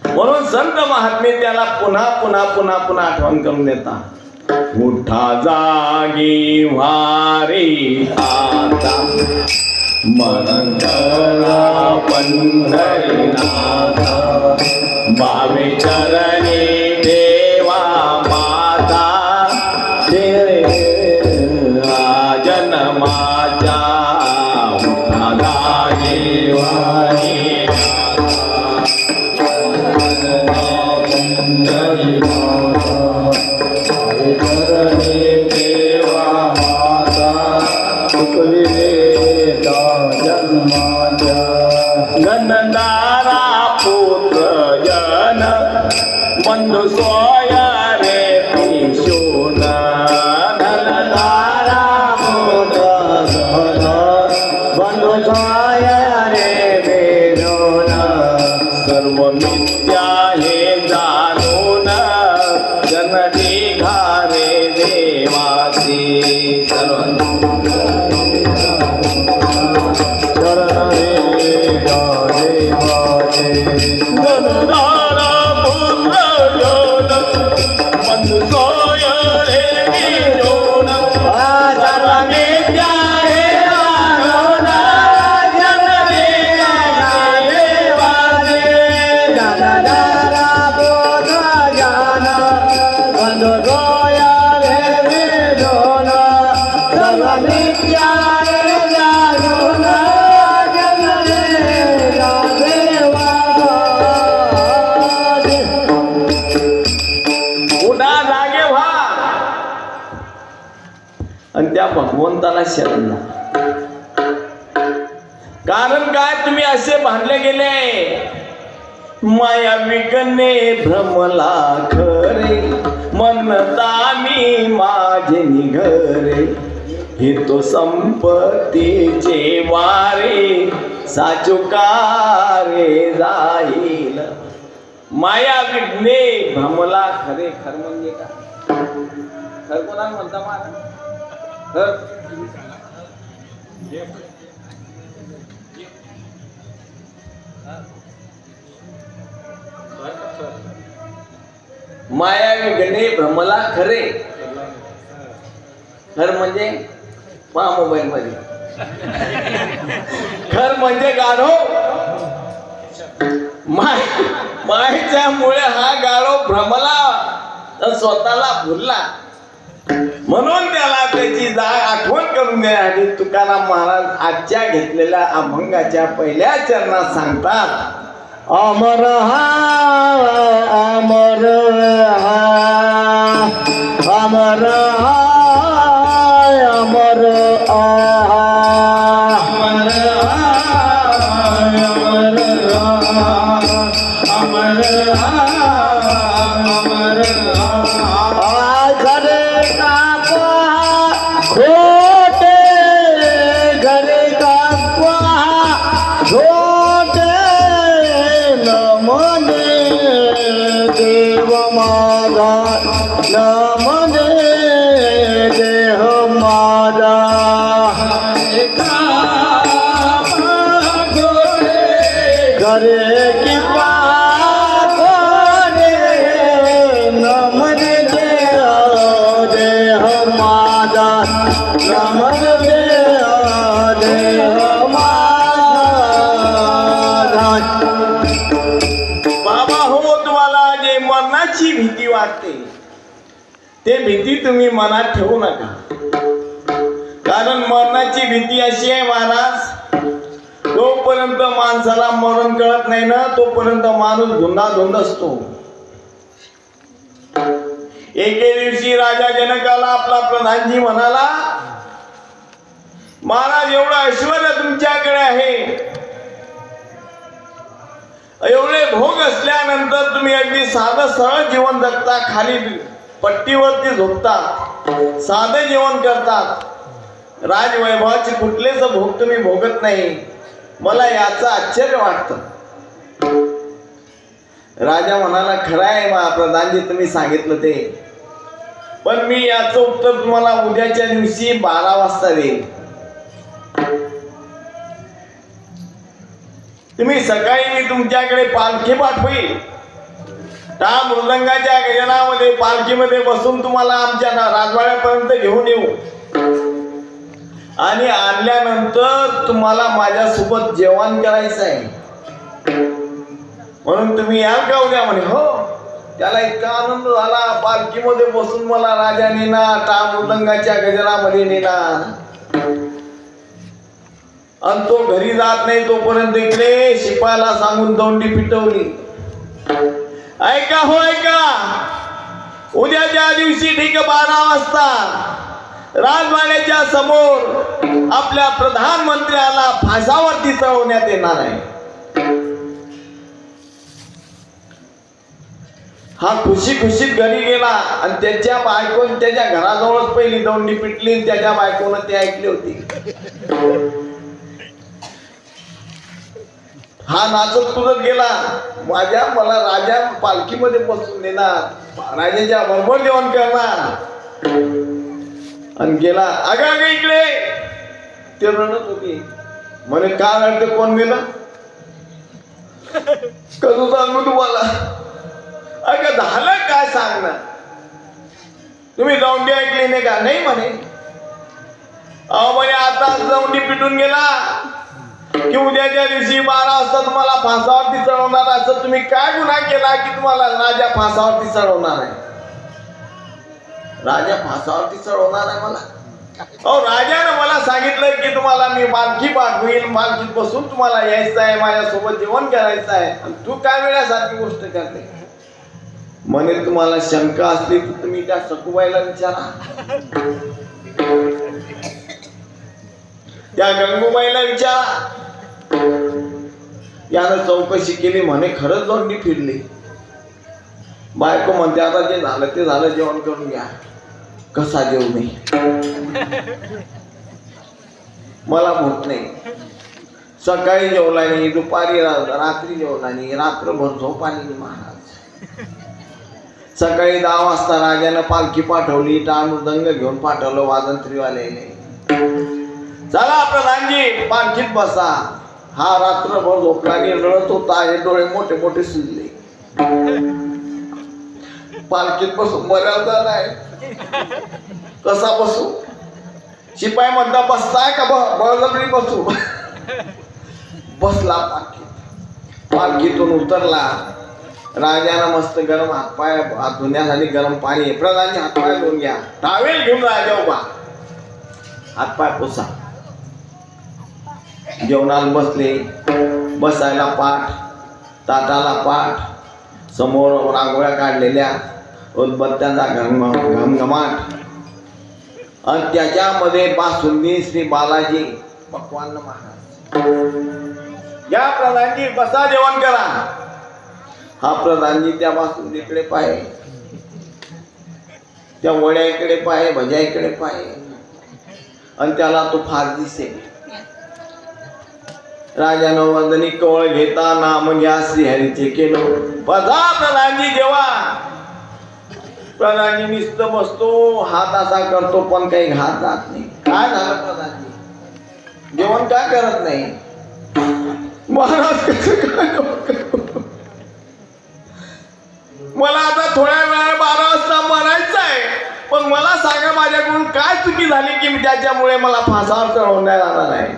म्हणून संत महात्मे त्याला पुन्हा पुन्हा पुन्हा पुन्हा आठवण करून देतात. उठा जागी वारे आता, मरण करा पंढरीनाथ, बावे चरणी देवा माता, तेरे जन्माच्या उठा जागी वारे गणदारा पुत्र जन बंधु सोया रे पिशोन, गणदारा पुत्र जन बंधु सोया रे बेरोन, सर्व मिथ्या हे जाणून जन निघारे देवासी. सर्व आणि त्या भगवंताला शरण जा. कारण काय, तुम्ही असे बांधले गेले. माया विकने भ्रमला खरे, म्हणता मी माझे निघरे, हे तो संपत्तीचे वारे, साचुकारे जाईल. माया विघ्ने भ्रमला खरे. खर म्हणजे काय? खर कोणाला म्हणता महाराज? माया विघ्ने भ्रमला खरे. खर म्हणजे पहा मोबाईल मध्ये, खर म्हणजे गाढव. मायेच्या मुळे हा गाढव भ्रमला, तर स्वतःला भुलला. म्हणून त्याला त्याची आठवण करून देण्यासाठी तुकाराम महाराज आजच्या घेतलेल्या अभंगाच्या पहिल्या चरणात सांगतात. अमर हा अमर हा अमर हा अमर आहा अमर हा अमर अमर अमर घरे का खोटे घरे का खोटे नमने देव माझा नमने देह माझा घरे की मरणाची भीती वाटते, ते भीती तुम्ही मनात ठेवू नका. कारण मरणाची भीती अशी आहे महाराज, तोपर्यंत माणसाला मरण कळत नाही ना, तोपर्यंत माणूस धुंदाधुंद असतो. एके दिवशी राजा जनकाला आपला प्रधानजी म्हणाला, महाराज एवढं ऐश्वर्य तुमच्याकडे आहे, एवढे भोग असल्यानंतर तुम्ही अगदी साधं सरळ जीवन जगता, खाली पट्टीवरती झोपता, साधं जेवण करतात, राजवैभवाचे कुठलेच भोग तुम्ही भोगत नाही. मला याचं आश्चर्य वाटतं. राजा म्हणाला, खरं आहे महाप्रधानजी तुम्ही सांगितलं ते, पण मी याचं उत्तर तुम्हाला उद्याच्या दिवशी 12 वाजता देईन. तुम्ही सकाळी मी तुमच्याकडे पालखी पाठवील, त्या मृदंगाच्या गजनामध्ये पालखीमध्ये बसून तुम्हाला आमच्या राजवाड्यापर्यंत घेऊन येऊ आणि आणल्यानंतर तुम्हाला माझ्यासोबत जेवण करायचं आहे, म्हणून तुम्ही याल का उद्या? म्हणे हो. त्याला इतका आनंद झाला, पालखीमध्ये बसून मला राजा नेणार, टा मृदंगाच्या गजरामध्ये नेणार. आणि तो घरी जात नाही तोपर्यंत इकडे शिपायाला सांगून दौंडी पिटवली. ऐका हो ऐका, उद्याच्या दिवशी ठीक 12 वाजता राजवाड्याच्या समोर आपल्या प्रधानमंत्र्याला फासावरती चढवण्यात येणार आहे. हा खुशी खुशीत घरी गेला आणि त्याच्या बायकोन त्याच्या घराजवळच पहिली दौंडी पिटली, त्याच्या बायकोनं ते ऐकली होती. हा नाचत कुदत गेला, मला राजा पालखीमध्ये बसून देणार, राजाच्या बरोबर जेवण करणार, आणि गेला. अगं इकडे ते रडत होती. म्हणे का रडते, कोण गेलं? कसं सांगू तुम्हाला? अगं झालं काय सांग ना, तुम्ही दौंडी ऐकली नाही का? नाही म्हणे. अहो म्हणे आता दौंडी पिटून गेला की उद्याच्या दिवशी 12 वाजता तुम्हाला फासावरती चढवणार. असं तुम्ही काय गुन्हा केला की तुम्हाला राजा फासावरती चढवणार आहे? राजा फासावरती चढवणार आहे मला? अहो राजानं मला सांगितलं की तुम्हाला मी पालखी पाठवील, पालखीत बसून तुम्हाला यायचं आहे, माझ्यासोबत जेवण करायचं आहे, आणि तू काय वेळासारखी गोष्ट करते? म्हणे तुम्हाला शंका असली तर तुम्ही त्या सखुबाईला विचारा, त्या गंगूबाईला विचारा. यानं चौकशी केली, म्हणे खरंच दौंडी फिरली. बायको म्हणते आता जे झालं ते झालं, जेवण करून घ्या. कसा जेवू मी, मला भूक नाही. सकाळी जेवला नाही, दुपारी रात्री जेवला नाही, रात्रभर झोप आली नाही महाराज. सकाळी 10 वाजता राजानं पालखी पाठवली, टाळ मृदंग घेऊन पाठवलं वाजंत्रीवाल्याने. चला प्रधानजी पालखीत बसा. हा रात्रभर झोपला नाही, रडत होता, हे डोळे मोठे मोठे सुजले. पालखीत बसून बऱ्याचदा नाही, कसा बसू? शिपाई म्हणता बसताय का? बळजबरी बसू. बसला पालखीत. पालखीतून उतरला. राजानं मस्त गरम हातपाय धुण्यासाठी गरम पाणी, प्रधानजी हातपाय धुवून घ्या. टावेल घेऊन राजा उभा, हातपाय पुसा. जेवणाला बसले, बसायला पाठ, ताटाला पाठ, समोर रांगोळ्या काढलेल्या, उदबत्त्यांचा घमघमाट, आणि त्याच्यामध्ये बासुंदी श्री बालाजी पक्वान्न महाराज. या प्रधानजी बसा, जेवण करा. हा प्रधानजी त्या बासुंदीकडे पाहे, त्या वड्याकडे पाहे, भज्याकडे पाहे, आणि त्याला तो फार दिसे. राजानं वंदनी कवळ घेता नाम घ्या श्रीहरीचे केलं. बसा प्रधानजी जेवा. प्रधानजी नुसतं बसतो, हात असा करतो, पण काही घात जात नाही. काय झालं प्रधानजी, जेवण काय करत नाही? महाराज कसं काय? मला आता थोड्या वेळा 12 वाजता मरायचं आहे, पण मला सांगा माझ्याकडून काय चुकी झाली की त्याच्यामुळे मला फासावर चढवण्यात आला नाही?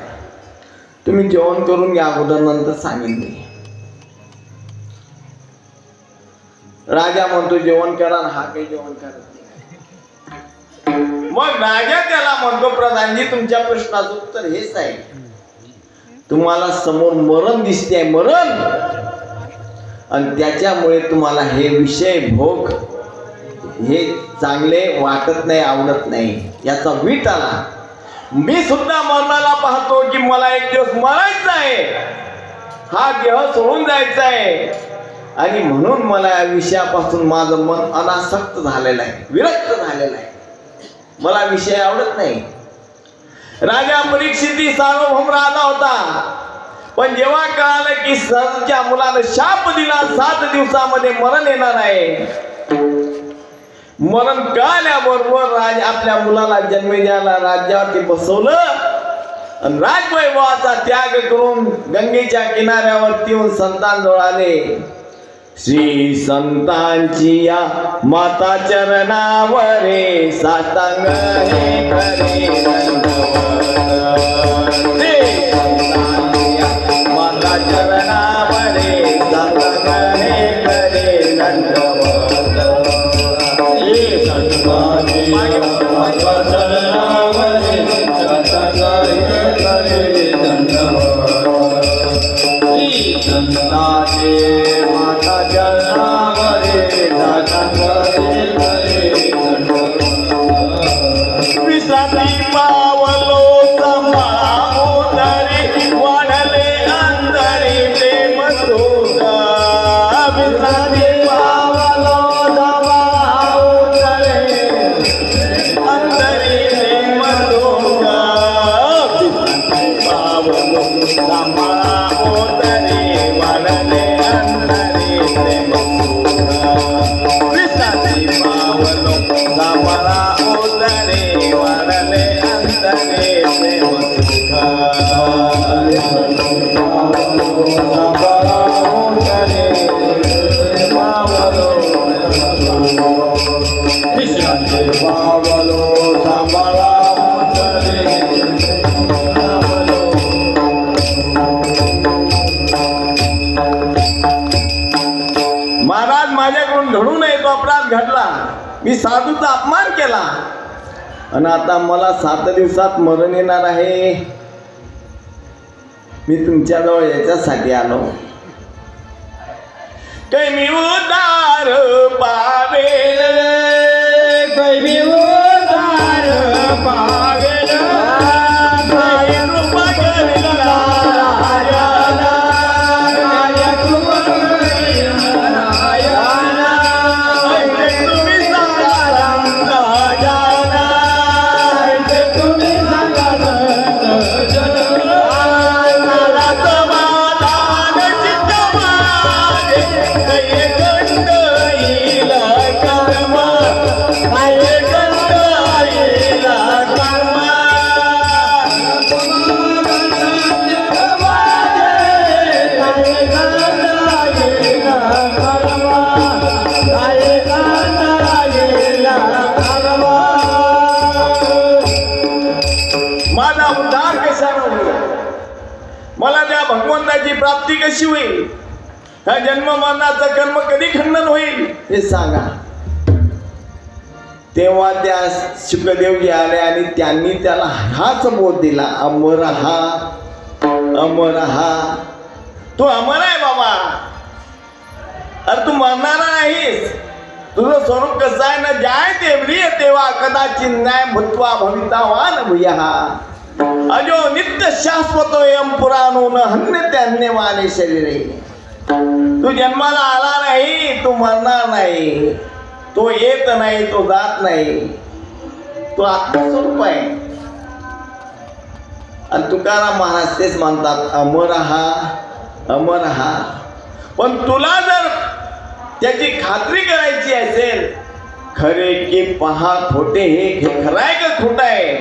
तुम्ही जेवण करून घ्या अगोदर, नंतर सांगेन मी. राजा म्हणतो जेवण करा, हा काही जेवण करत नाही. मग राजा त्याला म्हणतो प्रधानजी तुमच्या प्रश्नाचं उत्तर हेच आहे, तुम्हाला समोर मरण दिसते मरण, आणि त्याच्यामुळे तुम्हाला हे विषय भोग हे चांगले वाटत नाही, आवडत नाही, याचा वीट आला. मी सुद्धा मरणाला पाहतो की मला एक दिवस मरायचं आहे, हा देह सोडून जायचा आहे, आणि म्हणून मला या विषयापासून माझं मन अनासक्त झालेलं आहे, विरक्त झालेलं आहे, मला विषय आवडत नाही. राजा परीक्षिती सार्वभौम राजा होता, पण जेव्हा कळालं की सरच्या मुलानं शाप दिला 7 दिवसामध्ये मरण येणार आहे, मरण कळल्याबरोबर राज आपल्या मुलाला जन्मेजयाला राज्यावरती बसवलं आणि राजवैभवाचा त्याग करून गंगेच्या किनाऱ्यावरती येऊन संतांजवळ आले. श्री संतांची या माता चरणावरे साष्टांग हे करे दंडवत. श्री संतांची या माता चरणावरे साष्टांग हे करे दंडवत. श्री संतांची माता चरणावरे साष्टांग हे करे दंडवत. श्री संतांची विश्रांती पावलो समाधरी वाढले अंतरी प्रेम सुख. विश्रांती पावलो समाधरी अंतरी प्रेम सुख. विश्रांती पावलो समाधरी वाढले अंतरी प्रेम सुख. विश्रांती पावलो समाधरी महाराज माझ्याकडून घडू नये तो अपराध घडला, मी साधूचा अपमान केला, आणि आता मला 7 दिवसात मरण येणार आहे. मी तुमच्याजवळ याच्यासाठी आलो, कैमी उद्धार पावेल, कैमी उद्धार पावेल, काही कृपा करील राजाला, काही कृपा करील राजाला, तुम्ही सांगा राजाला, तुम्ही सांगा राजाला, मला समाधान चित्त माझे, काही गंड येईल कर्म, काही गंड येईल कर्म, माझा उद्धार कशाने होईल, मला त्या भगवंताची प्राप्ती कशी होईल, ह्या जन्म मरणाचं कर्म कधी खंडन होईल हे सांगा. तेव्हा त्या शुकदेवजी आले आणि त्यांनी त्याला हाच बोध दिला, अमर हा, अमर हा, तू अमर आहे बाबा, अरे तू मरणारा नाहीस, तुझं स्वरूप कसं आहे ना, जाय तेवढी तेव्हा कदाचित न्याय भूत्वा भवितावान भूयः, अजो नित्य शाश्वतो यम पुराणो न हन्यते अन्यमाने शरीरे. तू जन्माला आला नाही, तू मरणार नाही, तो येत नाही, तो जात नाही, तो आत्मस्वरूप आहे. आणि तुकाराम महाराज तेच म्हणतात, अमर हा, अमर हा. पण तुला जर त्याची खात्री करायची असेल, खरे की पहा खोटे, हे खरं आहे का खोटं आहे,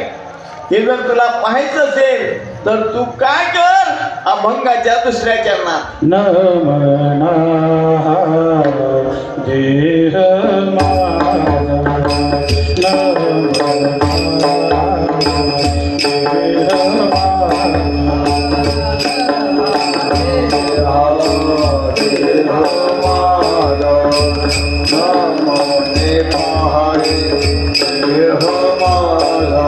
हे जर तुला पाहायचं असेल तर तू काय कर, अभंगाच्या 2ऱ्या चरणात नमना देह माझा, नमना नमने पाहे देह माझा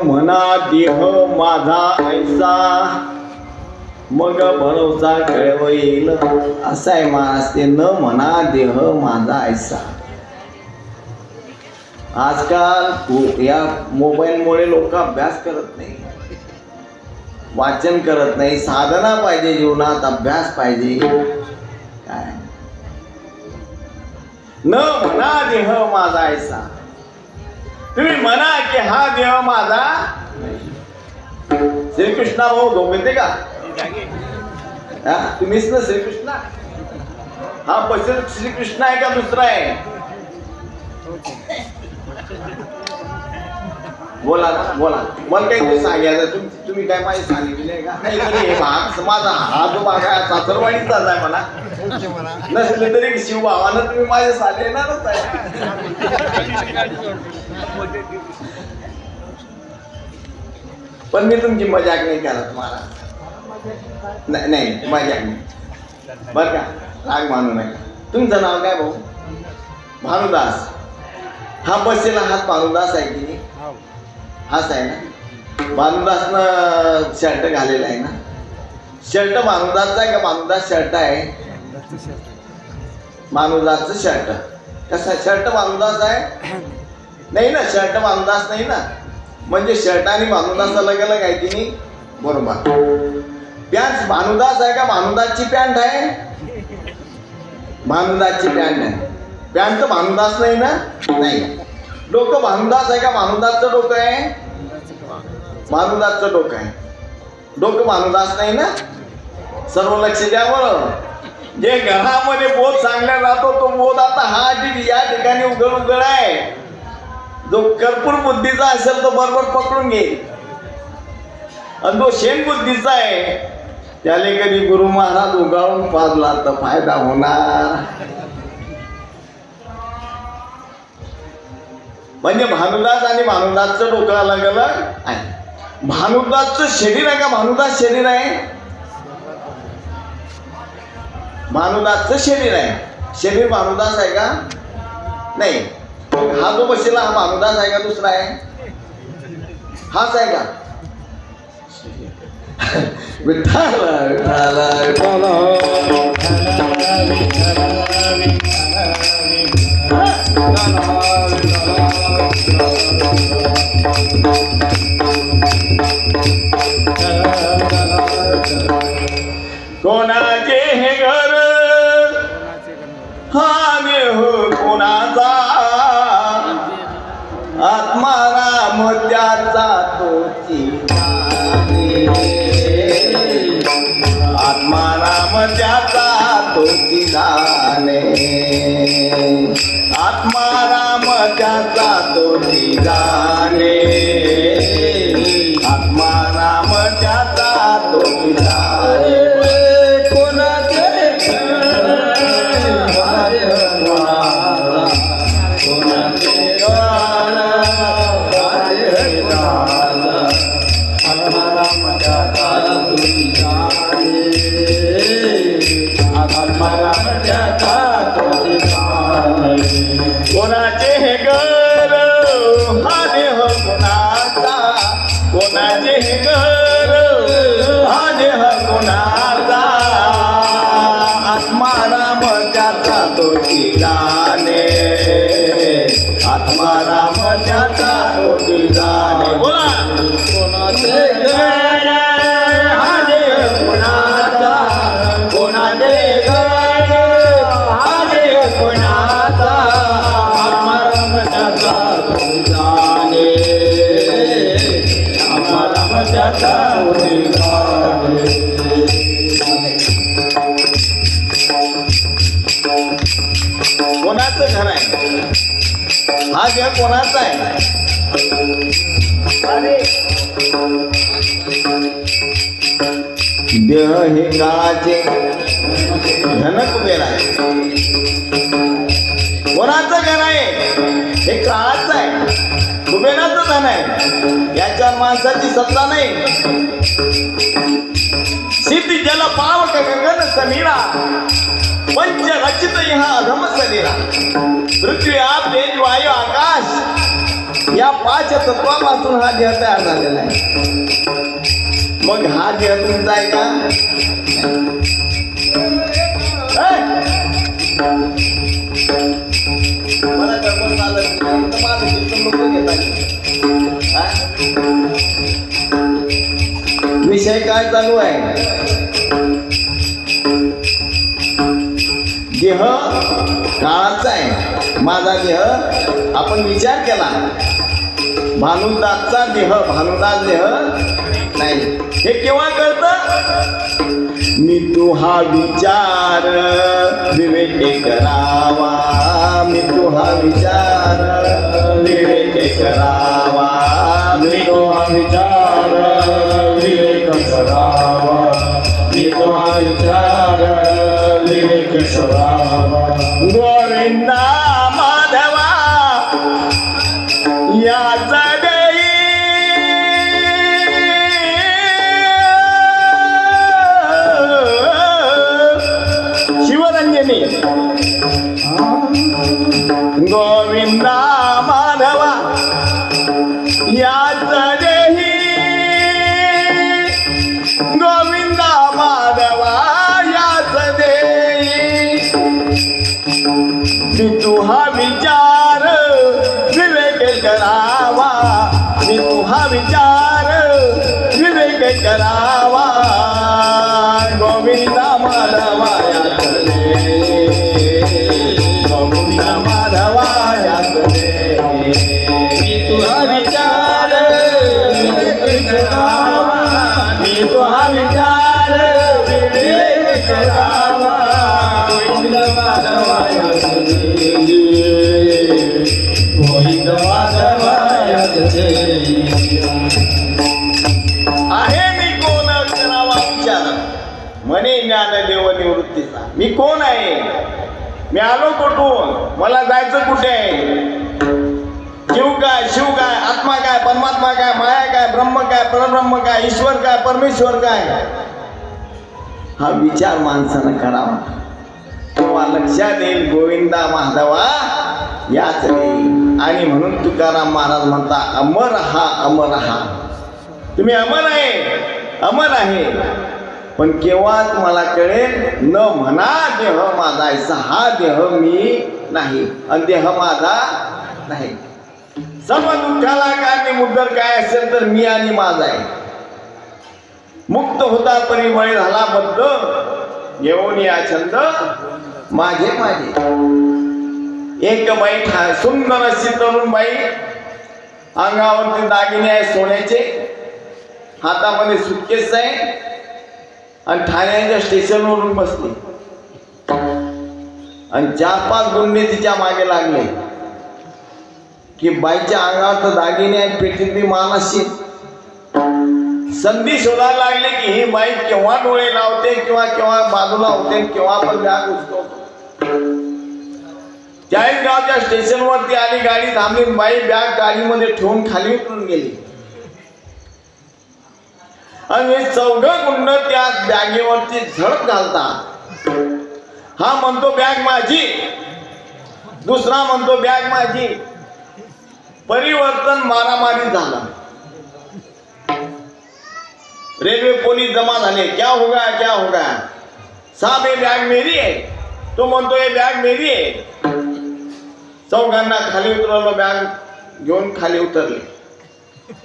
म्हणा देह माझा ऐसा मग भरोसा कळव येईल असा आहे महाराज ते न म्हणा देह माझा ऐसा. आजकाल या मोबाईलमुळे लोक अभ्यास करत नाही, वाचन करत नाही. साधना पाहिजे जीवनात, अभ्यास पाहिजे. काय न म्हणा देह माझा ऐसा. तुम्ही म्हणा की हा देह माझा. श्रीकृष्णा भाऊ झोपते का? तुम्हीच ना श्रीकृष्णा. हा बसेल श्रीकृष्ण आहे का दुसरा आहे? बोला ना, बोला. मला काही सांगायचं तुम्ही काय माझी सांगितली नाही का? नाही तरी भाग माझा हा जो भाग आहे सासरवाडीचाच आहे मला. नसले तरी शिवभावानं तुम्ही माझे साले येणारच आहे. पण मी तुमची मजाक नाही करत मला. नाही मजाक नाही बर का, राग मानू नका. तुमचं नाव काय भाऊ? भानुदास. हा बसेला हात भानुदास आहे की नाही? हाच आहे ना. भानुदासनं शर्ट घालेला आहे ना. शर्ट भानुदासचा आहे का भानुदास शर्ट आहे? भानुदासचं शर्ट. कसा शर्ट भानुदास आहे? नाही ना, शर्ट भानुदास नाही ना. म्हणजे शर्ट आणि भानुदास अलग अलग आहे की नाही? बरोबर. पॅन्ट भानुदास आहे का भानुदासची पॅन्ट आहे? भानुदासची पॅन्ट आहे. पॅन्ट तर भानुदास नाही ना. नाही. डोकं भानुदास आहे का भानुदासचं डोकं आहे? भानुदासचं डोकं आहे. डोकं भानुदास नाही ना. सर्व लक्ष द्या बरं. जे घरामध्ये बोध सांगला जातो तो बोध आता हा या ठिकाणी उघड आहे. जो कर्पूर बुद्धीचा असेल तो बरोबर पकडून घेईल, आणि जो शेण बुद्धीचा आहे त्याने कधी गुरु महाराज उगाळून पाजला तर फायदा होणार. म्हणजे भानुदास आणि भानुदासचं डोकं अलग अलग आहे. भानुदासचं शरीर आहे का भानुदास शरीर आहे? भानुदासचं शरीर आहे. शरीर भानुदास आहे का? नाही. हा जो बसेला हा भानुदास आहे का दुसरा आहे? हाच आहे का? विठ्ठल विठ्ठल कोणाचे हे घर हा देह कोणाचा आत्मा राम त्याचा तोची जाणे. आत्मा राम त्याचा तोची जाणे. आत्मा राम त्याचा तोची जाणे. आत्मा राम त्याचा तोची जाणे. कोणाचे हे घर हा देह कोणाचा कोणाचे घर हा देह कोणाचा आत्मा राम त्याचा तो जाणे आत्मा राम त्याचा तो जाणे बोला कोणाचे घर हा देह कोणाचा कोणाचे घर हा देह कोणाचा आत्मा राम त्याचा तो जाणे आत्मा राम त्याचा तो जाणे कोणाचं घर आहे हा देह कोणाचा आहे देह हे काळाचे धन कुबेर आहे कोणाचं घर आहे हे काळाचं आहे कुबेराचं धन आहे याच्या माणसाची सत्ता नाही सिद्ध जल पावक गगन समीरा पंच रचित हा अधम शरीरा पृथ्वी आप तेज वायू आकाश या पाच तत्वापासून हा देह तयार झालेला आहे मग हा देह तुमचा आहे का मला गडबड चालत नाही तर माझं चित्त लोक घेतात विषय काय चालू आहे देह काळाचा आहे माझा देह आपण विचार केला भानुदासचा देह भानुदास देह नाही हे केव्हा कळतं मी तू हा विचार विवेक करावा मी तू हा विचार विवेक करावा मी तो हा विचार विवेक करावा मी तो हा विचार विवेक करावा गोविंदा माधवा याचा शिवरंजनी गोविंदा माधवा याच देही गोविंदा माधवा याच देही मी तू हा विचार विवेक करावा मी तू हा विचार विवेक करावा गोविंदा माधवा याच गोविंदा माधवा याच मी तू हा विचार विवेक करावा मी तू हा विचार विवेक करावा गोविंदा माधवा याच गोविंद माधवा याच आहे मी कोण करावा विचार म्हणे ज्ञानदेव निवृत्तीचा मी कोण आहे मी आलो कुठून मला जायचं कुठे आहे जीव काय शिव काय आत्मा काय परमात्मा काय माया काय ब्रह्म काय परब्रह्म काय ईश्वर काय परमेश्वर काय हा विचार माणसानं करावा तेव्हा लक्षात येईल गोविंदा माधवा याच नाही आणि म्हणून तुकाराम महाराज म्हणता अमर हा तुम्ही अमर आहे पण केव्हा तुम्हाला कळेल न म्हणा देह माझा ऐसा हा देह मी नाही आणि देह माझा नाही सर्व दुःखाला काय मुद्दर काय असेल तर मी आणि माझा आहे मुक्त होता परिमळ झाला बद्ध घेऊन या छंद माझे एक बाई सुंदर अशी तरुण बाई अंगावरती दागिने आहे सोन्याचे हातामध्ये सुटकेस आहे आणि ठाण्याच्या स्टेशनवरून बसली आणि 4-5 गुंडे तिच्या मागे लागले की बाईच्या अंगावर तर दागिने आहेत पेटीतली माल अशी संधी शोधायला लागले की ही बाई केव्हा डोळे लावते किंवा केव्हा बाजूला होते केव्हा पण बॅग उचलवतो चाळीसगावच्या स्टेशनवरती आली गाडी थांबली बाई बॅग गाडीमध्ये ठेवून खाली उतरून गेली आणि हे 4 गुंड त्या बॅगेवरती झडप घालतात हा म्हणतो बॅग माझी दुसरा म्हणतो बॅग माझी परिवर्तन मारामारी झाला रेल्वे पोलीस जमा झाले, क्या होगा क्या होगा, साहब हे बॅग मेरी आहे. तो म्हणतो हे बॅग मेरी आहे. चौघांना खाली उतरवलं, बॅग घेऊन खाली उतरले.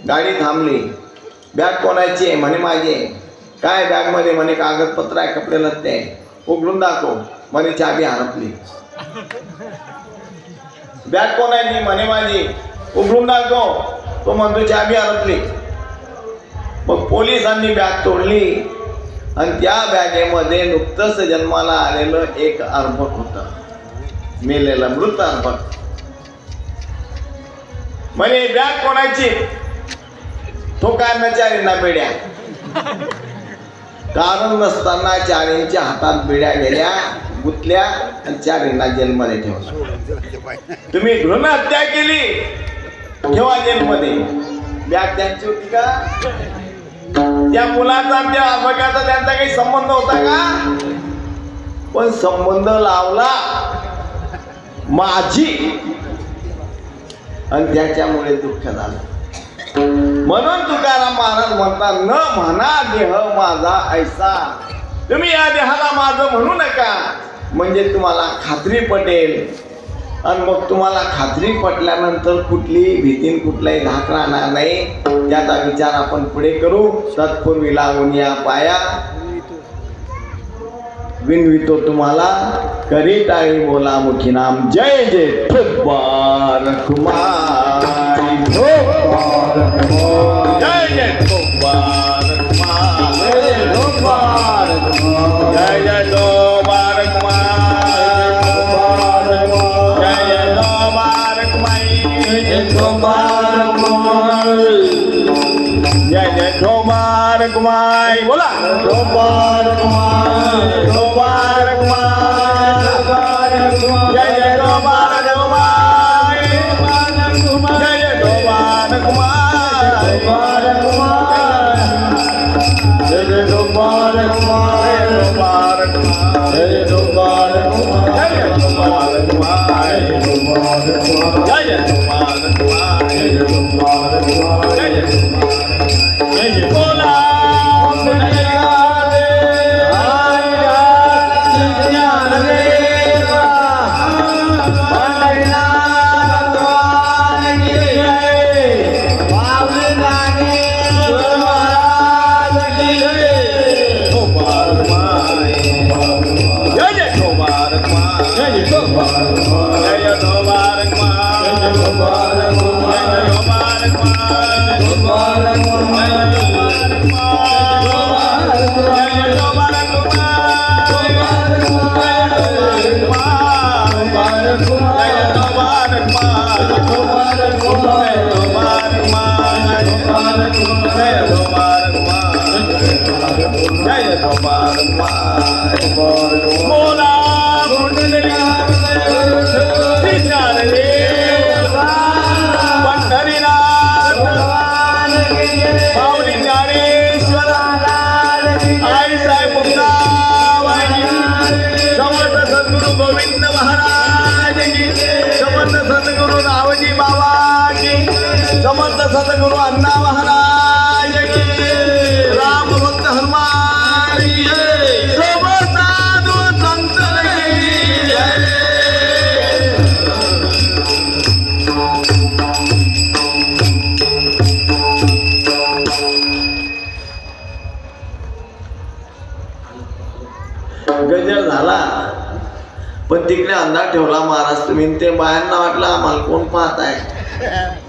गाडी थांबली. बॅग कोणाची आहे म्हणे माझी आहे. काय बॅग मध्ये म्हणे कागदपत्र आहे, कपडे लत्ते आहे. उघडून दाखव म्हणे चाबी हरपली. बॅग कोणाची म्हणे माझी. उघडून दाखव. तो म्हणतो चाबी हरपली. मग पोलिसांनी बॅग तोडली आणि त्या बॅगेमध्ये नुकतंच जन्माला आलेलं एक अर्भक होतं, मेलेलं मृत अर्भक. म्हणे बॅग कोणाची. तो काय चारींना बेड्या. कारण नसताना चारींच्या हातात बेड्या गेल्या, गुतल्या आणि चारींना जेलमध्ये ठेवलं. तुम्ही भ्रूण हत्या केली, ठेवा जेलमध्ये. बॅग त्यांची होती का. त्या मुलाचा त्या अर्भकाचा त्यांचा काही संबंध होता का. पण संबंध लावला माझी आणि त्याच्यामुळे दुःख झालं. म्हणून तुकाराम महाराज म्हणतात, न म्हणा देह माझा ऐसा. तुम्ही या देहाला माझं म्हणू नका, म्हणजे तुम्हाला खात्री पटेल. आणि मग तुम्हाला खात्री पटल्यानंतर कुठली भीतीन कुठलाही धाक राहणार नाही. त्याचा विचार आपण पुढे करू. तत्पूर्वी लागून या पाया विनवितो तुम्हाला, करी टाळी बोला मुखी नाम. जय जय ठोकबार कुमारी, जय जय ठोकबार कुमार, जय ठोकबार कुमार, जय जय ठोकबार कुमार, जय जय ठोकबार कुमार, जय ठोकबार कुमार, जय जय ठोकबार कुमार. बोला ठोकबार कुमार, ठोकबार कुमार, जय जय ठोकबार कुमार, जय जय ठोकबार कुमार, जय जय ठोकबार कुमार, ठोकबार कुमार, जय जय ठोकबार कुमार, जय जय ठोकबार कुमार, जय जय ठोकबार कुमार, जय जय ठोकबार कुमार, जय जय जय जय बोला सद्गुरु अण्णा महाराज की, राम भक्त हनुमान की जय, सर्व साधू संत की जय. गजर झाला पण तिकडे अंधार ठेवला महाराज तुम्ही. ते बायांना वाटलं आम्हाला कोण पाहत आहे.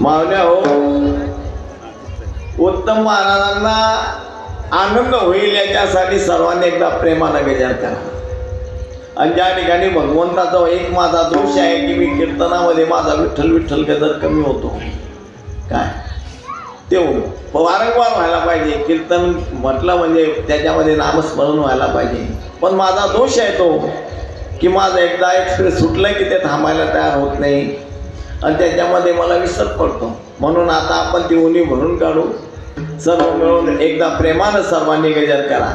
मावल्या हो, उत्तम महाराजांना आनंद होईल याच्यासाठी सर्वांनी एकदा प्रेमानं गजर करा. आणि ज्या ठिकाणी भगवंताचा एक माझा दोष आहे की मी कीर्तनामध्ये माझा विठ्ठल विठ्ठल गजर कमी होतो, काय ते वारंवार व्हायला पाहिजे. कीर्तन म्हटलं म्हणजे त्याच्यामध्ये नामस्मरण व्हायला पाहिजे. पण माझा दोष आहे तो की माझं एकदा एक्सप्रेस सुटलं की ते थांबायला तयार होत नाही आणि त्याच्यामध्ये मला विसर पडतो. म्हणून आता आपण ती उणी भरून काढू. सर्व मिळून एकदा प्रेमानं सर्वांनी गजर करा.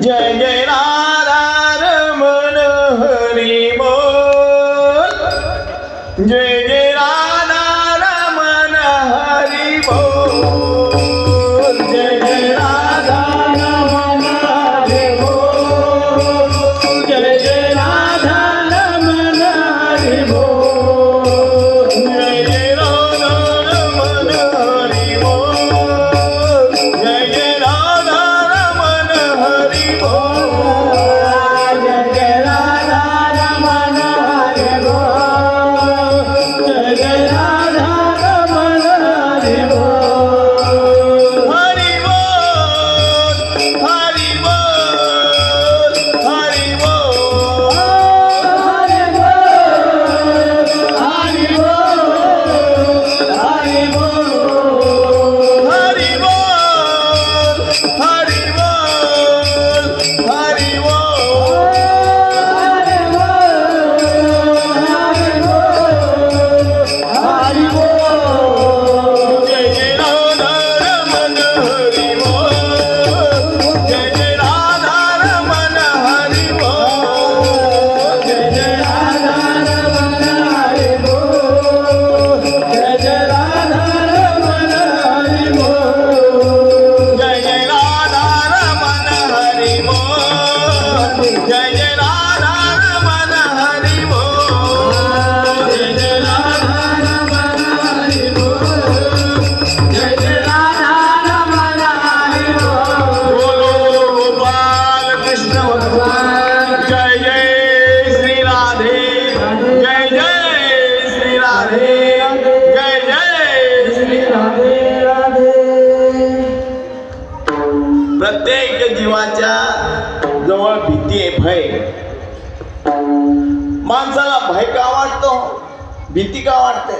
जय जय राधा रमण हरी बोल. जय जय राधा रमण हरी बोल, जय जय राधा रमण हरी बोल, जय जय राधा रमण हरी बोल, जय जय राधा रमण हरी बोल, जय जय राधा रमण हरी बोल, जय जय राधा रमण हरी बोल, जय जय राधा रमण हरी बोल, हरी बोल, हरी बोल, हरी बोल, हरी बोल, हरी बोल, हरी बोल, हरी बोल, हरी बोल, हरी बोल, जय जय राधा रमण हरी बोल, जय जय राधा रमण हरी बोल, जय जय राधा रमण हरी बोल, जय जय राधा रमण हरी बोल, जय जय राधा रमण हरी बोल, जय जय राधा रमण हरी बोल, जय जय राधा रमण हरी बोल, जय जय राधा रमण हरी बोल, बोलो गोपाल कृष्ण भगवान, जय जय श्री राधे, जय जय श्री राधे, जय जय श्री राधे राधे. प्रत्येक जीवाच्या जवळ भीती आहे, भय. माणसाला भय का वाटतो, भीती का वाटते?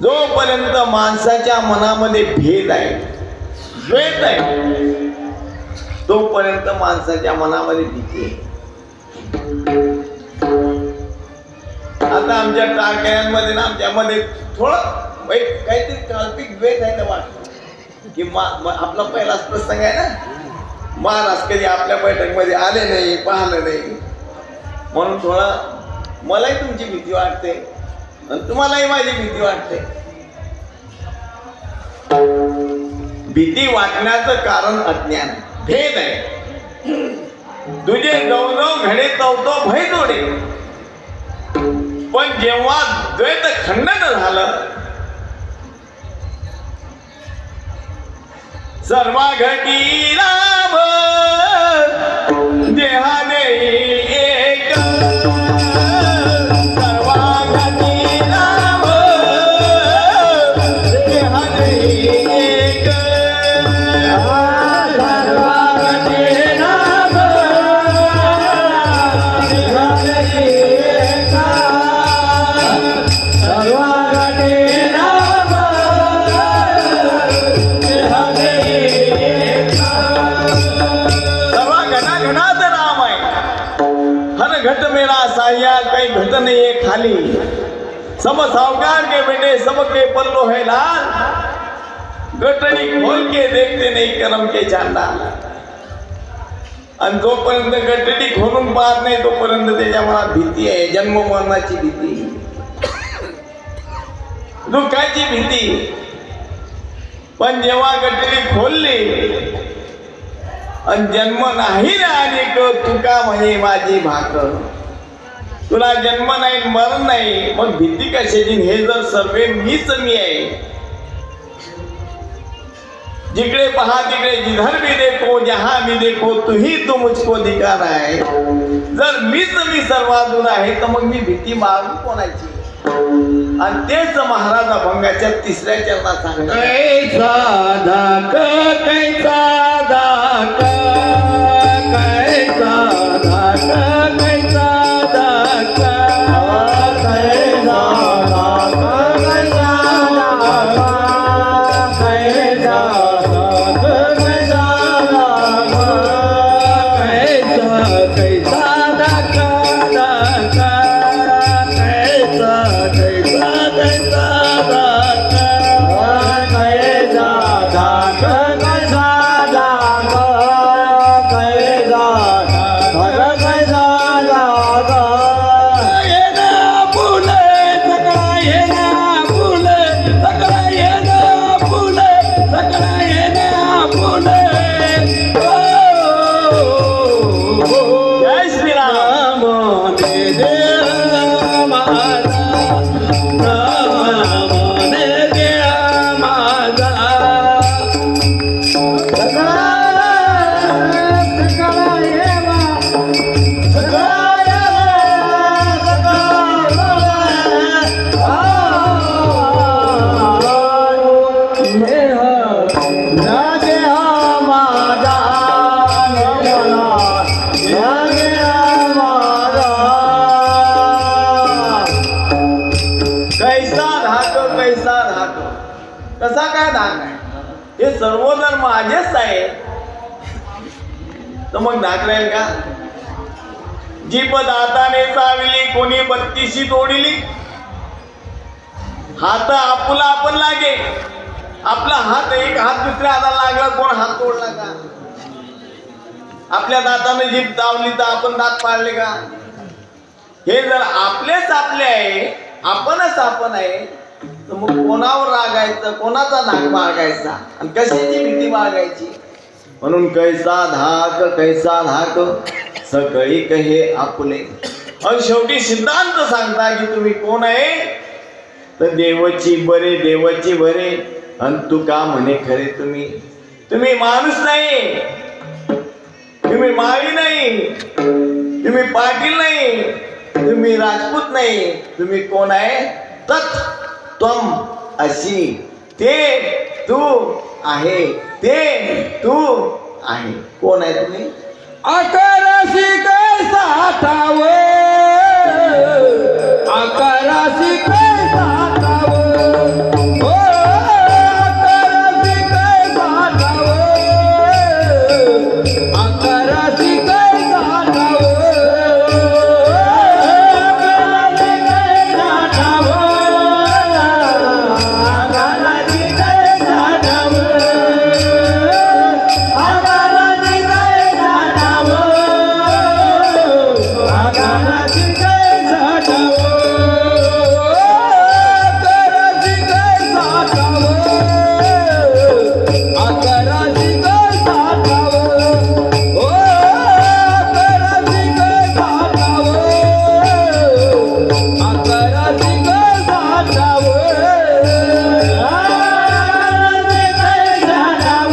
जोपर्यंत माणसाच्या मनामध्ये भेद आहे, द्वेष आहे, तोपर्यंत माणसाच्या मनामध्ये भीती आहे. आता आमच्या टाळक्यांमध्ये ना, आमच्यामध्ये थोडं काहीतरी काल्पिक द्वेष आहे ना वाटतं की आपला पहिलाच प्रसंग आहे ना, महाराज कधी आपल्या बैठकमध्ये आले नाही, पाहिलं नाही, म्हणून थोडा मलाही तुमची भीती वाटते आणि तुम्हालाही माझी भीती वाटते. भीती वाटण्याचं कारण अज्ञान, भेद आहे. तुझे नव घडे तवतो भय जोडे. पण जेव्हा द्वैत खंडन झालं, सर्वा घटी राम देहाने एक, सर्वा घटी राम देहाने एक, सर्वा घटी राम देहाने एक, सर्वा घटी राम देहाने घट मेरा साया, कहीं घट नहीं है खाली, सब सावकार के बेटे सबके पल्लो है लाल, गटरी खोल के देखते नहीं करम के चांदाल. आणि जोपर्यंत गटरी खोलून पाहत नाही तोपर्यंत त्याच्या मनात भीती आहे, जन्म मरणाची भीती, दुःखाची भीती. पण जेव्हा गटरी खोलली आणि जन्म नाही रे अनेक, तुका म्हणे माझी भाकर, तुला जन्म नाही मरण नाही, मग भीती कशाची? हे जर सर्वे मीच मी आहे, जिकडे पहा तिकडे जिधर भी देखो जहां भी देखो तू ही तू मुझको दिखा रहा है. जर मीच मी सर्वाधून आहे तर मग मी भीती मागू कोणाची? आणि तेच महाराज अभंगाच्या 3ऱ्या चरणात सांगतात, कैसा धाक कैसा धाक, कैसा धाक कैसा धाक, कैसा धाक कैसा धाक, कैसा धाक कैसा धाक, कैसा कैसा धाक धाक, कैसा कैसा कैसा धाक, कैसा धाक कैसा धाक, माझेच आहे तर मग धाक राहील का? जीभ दाताने चाविली कोणी बत्तीशी तोडिली, हात आपुला आपण लागे, आपला हात एक हात दुसऱ्या हाताला लागला, कोण हात तोडला का? आपल्या दाताने जीभ चावली तर आपण दात पाडले का? हे जर आपलेच आपले आहे, आपणच आपण आहे, तर मग कोणावर रागायचं, कोणाचा धाक बाळगायचा आणि कशाची भीती बाळगायची? म्हणून कैसा धाक सकळी कहे आपुले. आणि शेवटी सिद्धांत सांगता की तुम्ही कोण आहे तर देवाची बरे आणि तू का म्हणे खरे तुम्ही माणूस नाही, तुम्ही माळी नाही, तुम्ही पाटील नाही, तुम्ही राजपूत नाही, तुम्ही कोण आहे? तत् त्वम अशी, ते तू आहे, ते तू आहे. कोण आहे तुम्ही? अकराशी कैसा ठाव, अकराशी कैसा ठाव, ओ अकराशी कैसा ठाव, अकराशी कैसा ठाव, अकराशी कैसा ठाव, अकराशी कैसा ठाव, अकराशी कैसा ठाव, अकराशी कैसा ठाव, अकराशी कैसा ठाव, अकराशी कैसा ठाव, ओ अकराशी कैसा ठाव, अकराशी कैसा ठाव, अकराशी कैसा ठाव,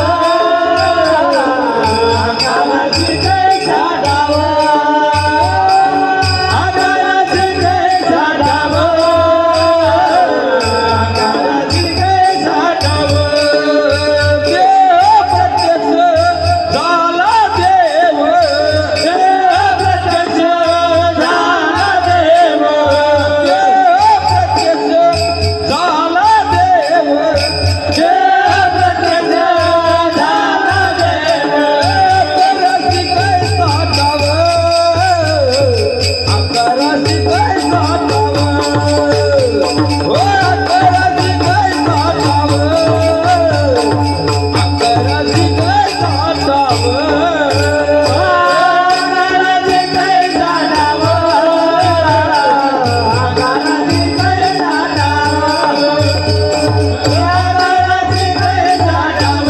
अकराशी कैसा ठाव, अकराशी कैसा ठाव, अकराशी कैसा ठाव. देव प्रत्यक्ष झाला देव, देव प्रत्यक्ष झाला देव, देव प्रत्यक्ष झाला देव, देव प्रत्यक्ष झाला देव. अकराशी कैसा ठाव, अकराशी कैसा ठाव, ओ अकराशी कैसा ठाव, अकराशी कैसा ठाव, अकराशी कैसा ठाव, अकराशी कैसा ठाव, अकराशी कैसा ठाव,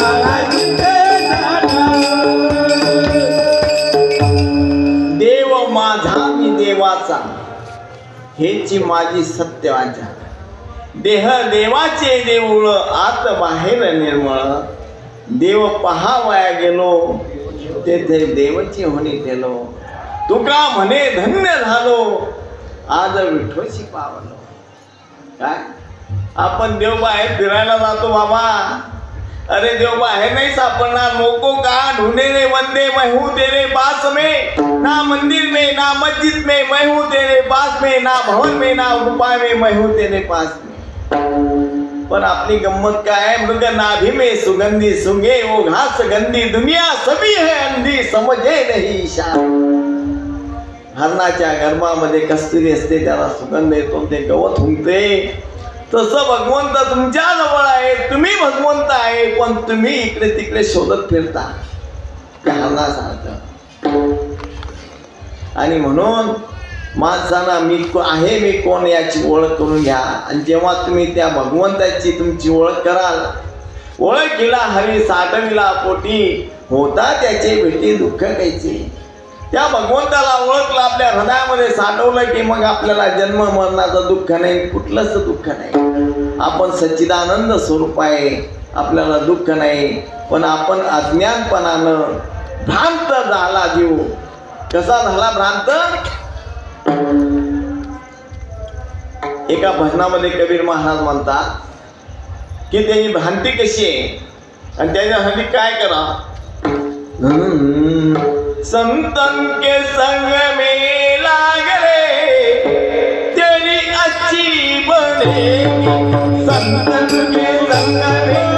अकराशी कैसा ठाव. देव माझा मी देवाचा, हेची माझी सत्य वाचा. देह देवाचे देऊळ, आत बाहेर निर्मळ. देव पहावया गेलो, तेथे देवची होणी केलो. तुका म्हणे धन्य झालो, आज विठोशी पावलो. काय आपण देव बाहेर फिरायला जातो बाबा, अरे देव बाहेर नहीं सापड़ना, मोको का ढूंढे रे वंदे, मैं हूँ तेरे पास में, ना मंदिर में ना मस्जिद में, मैं हूँ तेरे पास में, ना भवन में ना गुफा में, मैं हूँ तेरे पास में. पण आपली गम्मत काय है? मृग नाभि में सुगंधी सुंगे वो घास गंदी, दुनिया सभी है अंधी, समझे नहीं ईशान. हरणाच्या गर्भामध्ये कस्तुरी असते, त्याला सुगंध येतो, ते गवत हुंकते. तसं भगवंत तुमच्या जवळ आहे, तुम्ही भगवंत आहे, पण तुम्ही इकडे तिकडे शोधत फिरता हरणासारखं. आणि म्हणून माणसांना मी कोण याची ओळख करून घ्या. आणि जेव्हा तुम्ही त्या भगवंताची तुमची ओळख कराल, ओळखीला हवी साठविला पोटी, होता त्याचे भेटी दुःख कायचे. त्या भगवंताला ओळखलं, आपल्या हृदयामध्ये साठवलं की मग आपल्याला जन्म मरणाचं दुःख नाही, कुठलंच दुःख नाही. आपण सच्चिदानंद स्वरूप आहे, आपल्याला दुःख नाही. पण आपण अज्ञानपणानं भ्रांत झाला जीव. कसा झाला भ्रांत? एका भजनामध्ये कबीर महाराज म्हणतात की त्याची भ्रांती कशी आहे आणि त्याच्यासाठी काय करा. संतन के संग में लाग रे, तेरी अच्छी बने. संतन के संग में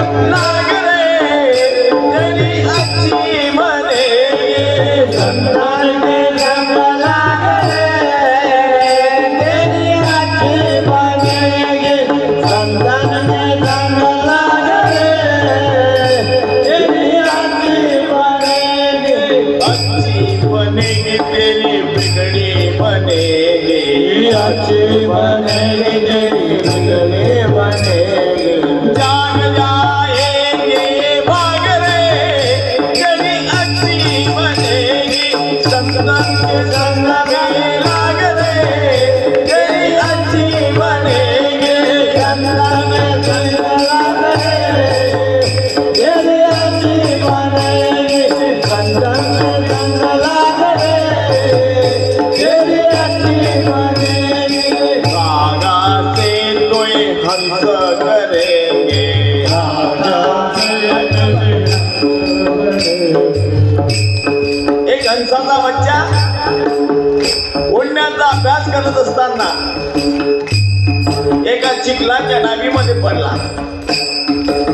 बनेगे अच्छे बनेंगे रंगले बनेंगे जान जाएंगे भाग रे गली अच्छी बनेगी संगम के संग में लाग रे गली अच्छी बनेगी गंगा में गंगा ये अच्छी बनेंगे गंगा में गंगा ये अच्छी बनेंगे रागा से कोई हंस करेंगे एक हंसाचा बच्चा उडण्याचा अभ्यास करत असताना एका चिखलाच्या डाबीमध्ये पडला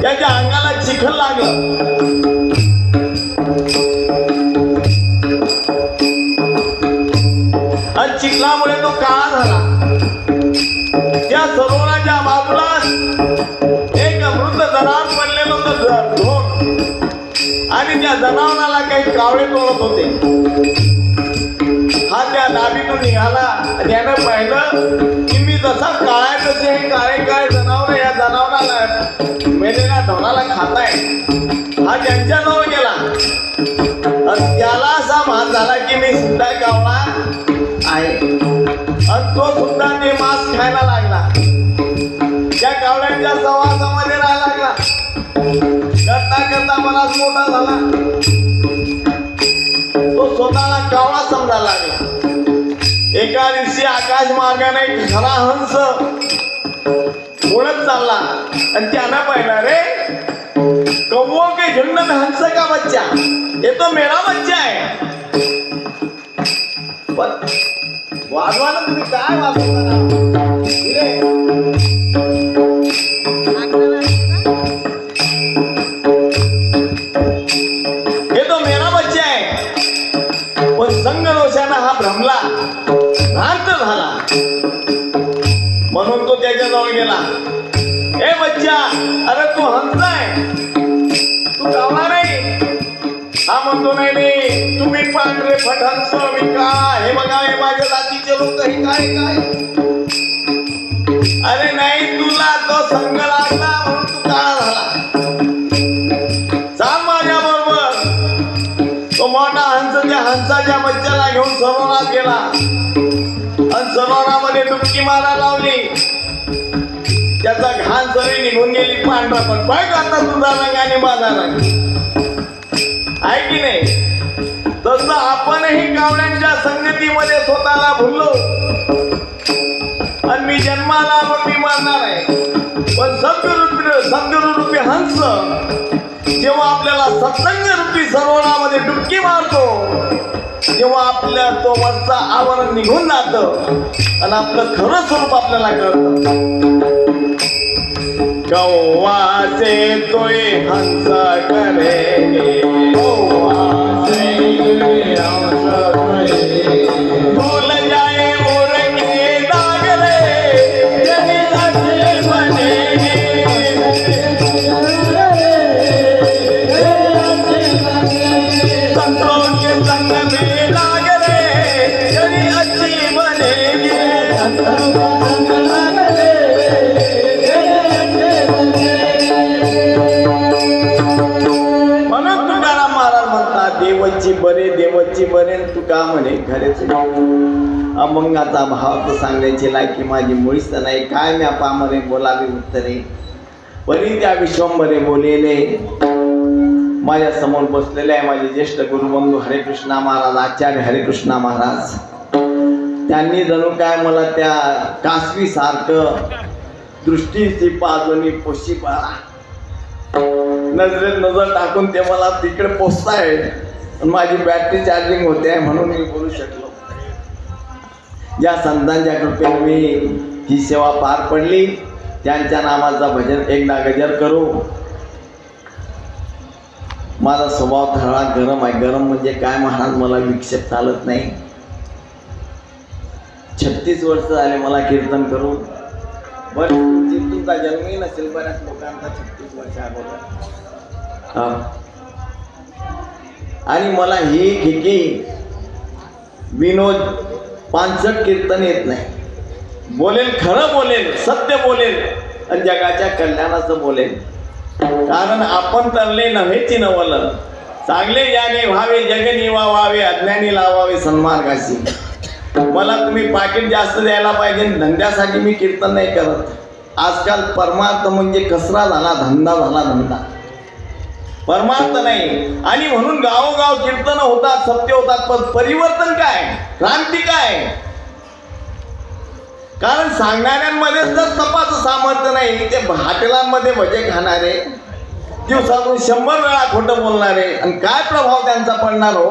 त्याच्या अंगाला चिखल लागलं आणि चिखलामुळे तो काळा झाला त्या सरोवराच्या बाजूला एक मृत जनावर पडलेलं होतं ढोक आणि त्या जनावराला काही कावळे तोडत होते हा त्या डाबीतून निघाला त्यानं पाहिलं की मी जसा काळा तसे हे काळे काळे जनावर या जनावराला मेलेल्या ढोराला खाताय हा त्यांच्याजवळ गेला आणि त्याला असा भान झाला की मी सुद्धा कावळा आहे आणि तो सुद्धा ते मांस खायला लागला त्या कावळ्यांच्या सहवासामध्ये राहायला लागला करता करता मलाच मोठा झाला तो स्वतःला कावळा समजायला लागला एका दिवशी आकाश मार्गाने एक खरा हंस उडत चालला आणि त्यानं पाहिलं रे कौवों के झुंड में हंस का बच्चा ये तो मेरा बच्चा है पण वाजवानं तुम्ही काय वाजवता हे तो मेरा बच्चा आहे पण संग दोषानं हा भ्रमला भ्रांत झाला म्हणून तो त्याच्याजवळ गेला ए बच्चा अरे तू हंस आहे तू कावळा नाही हा म्हणतो नाही नाही तुम्ही पांढरे फटहंस मी काळा हे बघा हे माझ्या जातीचे लोक हे काय काय अरे नाही तुला तो संग लागला म्हणून तू काळा झाला चाल माझ्या बरोबर तो मोठा हंस त्या हंसाच्या बच्चाला घेऊन सरोवरात गेला आणि सरोवरामध्ये डुबकी मारायला लावली त्याचा घाण सरी निघून गेली पांढरा पण बघ आता तुझा रंग आणि माझा रंग आहे की नाही तसं आपणही कावळ्यांच्या संगतीमध्ये स्वतःला भुललो आणि मी जन्माला आलो मी मरणार आहे पण सद्गुरूपी हंस जेव्हा आपल्याला सत्संग रूपी सरोवरामध्ये डुबकी मारतो जेव्हा आपल्या तो वरचा आवरण निघून जातं आणि आपलं खरं स्वरूप आपल्याला कळतं कौवा से कोई हंस करेंगे कौवा से हंस करेंगे भूल जाए मुर्गे दाग रे जनी अच्छे बनेंगे संतों के संग में लाग रे जनी अच्छी बनेंगे देवची बरे देवची बरे तू का म्हणे खरेच अमंगाचा भाव तर सांगायची लायकी माझी मुळीच नाही काय म्या पामरे बोलावे उत्तरे परी त्या विश्वंभरे बोलेले माझ्या समोर बसलेले आहे माझे ज्येष्ठ गुरुबंधू हरेकृष्णा महाराज आचार्य हरेकृष्णा महाराज त्यांनी जणू काय मला त्या कासवी सारखं दृष्टीची पाजोनी पोशी पाळा नजरेत नजर टाकून ते मला तिकडे पोचताय माझी बॅटरी चार्जिंग होते म्हणून मी बोलू शकलो ज्या संतांच्या कृपेने मी ही सेवा पार पडली त्यांच्या नामाचा भजन एकदा गजर करू माझा स्वभाव थोडा गरम आहे गरम म्हणजे काय महाराज मला विक्षेप चालत नाही 36 वर्ष झाले मला कीर्तन करून बरं तुमचा जन्मही नसेल बऱ्याच लोकांचा 36 वर्ष अगोदर आणि मला ही खिकी विनोद पानसट कीर्तन येत नाही. बोलेल खरं बोलेल, सत्य बोलेल आणि जगाच्या कल्याणाचं बोलेल. कारण आपण तरले नव्हेची नवल, चांगले याने व्हावे जग निवावे, अज्ञानी लावावे सन्मार्गाशी. मला तुम्ही पाकिट जास्त द्यायला पाहिजे, धंद्यासाठी मी कीर्तन नाही करत. आजकाल परमार्थ म्हणजे कसरा झाला, धंदा झाला धंदा, परमार्थ नाही. आणि म्हणून गावोगाव कीर्तन होतात, सत्य होतात, पण परिवर्तन काय, क्रांती काय? कारण सांगणाऱ्यांमध्ये जर तपाचं सामर्थ्य नाही, ते हॉटेलांमध्ये भजे खाणारे, दिवसातून 100 वेळा खोटं बोलणारे, आणि काय प्रभाव त्यांचा पडणार हो?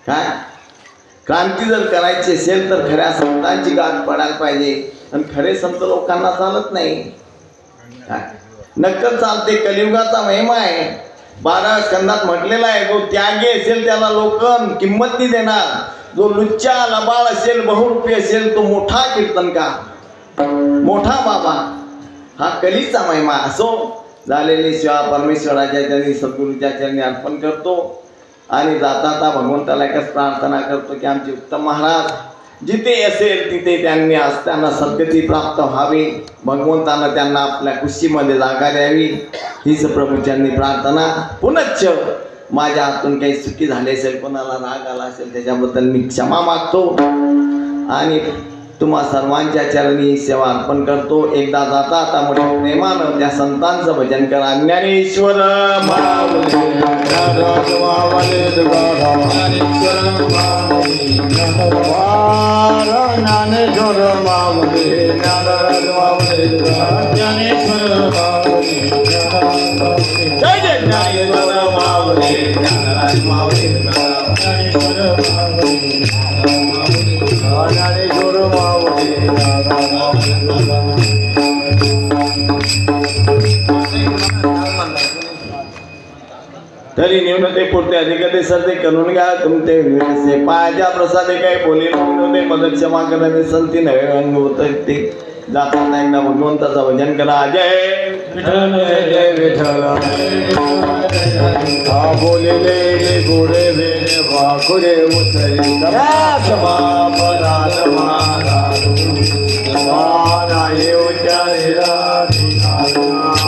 काय क्रांती जर करायची असेल तर खऱ्या संतांची गाठ पडायला पाहिजे. आणि खरे संत लोकांना चालत नाही. काय नक्कल चालते, कलियुगाचा महिमा आहे. 12 स्कंदात म्हटलेला आहे, जो त्यागी असेल त्याला लोक किंमत नाही देणार. जो लुच्चा लबाळ असेल, बहुरूपी असेल, तो मोठा कीर्तनकार, मोठा बाबा. हा कलीचा महिमा. असो, झालेली सेवा परमेश्वराच्या चरणी, सद्गुरूच्या चरणी अर्पण करतो. आणि जाता भगवंताला एकच प्रार्थना करतो की आमचे उत्तम महाराज जिथे असेल तिथे त्यांनी असताना सद्गती प्राप्त व्हावी. भगवंतानं त्यांना आपल्या कुशीमध्ये जागा द्यावी, हीच प्रभूच्यांनी प्रार्थना. पुनश्च माझ्या हातून काही चुकी झाली असेल, कोणाला राग आला असेल, त्याच्याबद्दल मी क्षमा मागतो. आणि तुम्हा सर्वांच्या चरणी सेवा अर्पण करतो. एकदा जाता आता मोठ्या प्रेमानं त्या संतांचं भजन करा. ज्ञानेश्वर माऊली ज्ञानेश्वर माऊली जय जय ज्ञानेश्वर माऊली ज्ञानराज माऊली तरी न्यूनते पुरते अधिकते सर्ते करून घ्या तुमचे विरसे पायाच्या प्रसादे काही बोली न्यूनते पद क्षमा करणे संती नवे अंग होत ते जाताना एकदा भगवंताचं भजन करा. जय विठ्ठल जय विठ्ठल बोलले गोडे वेणे वाकुडे उतरी समापरात महाराज उच्चारे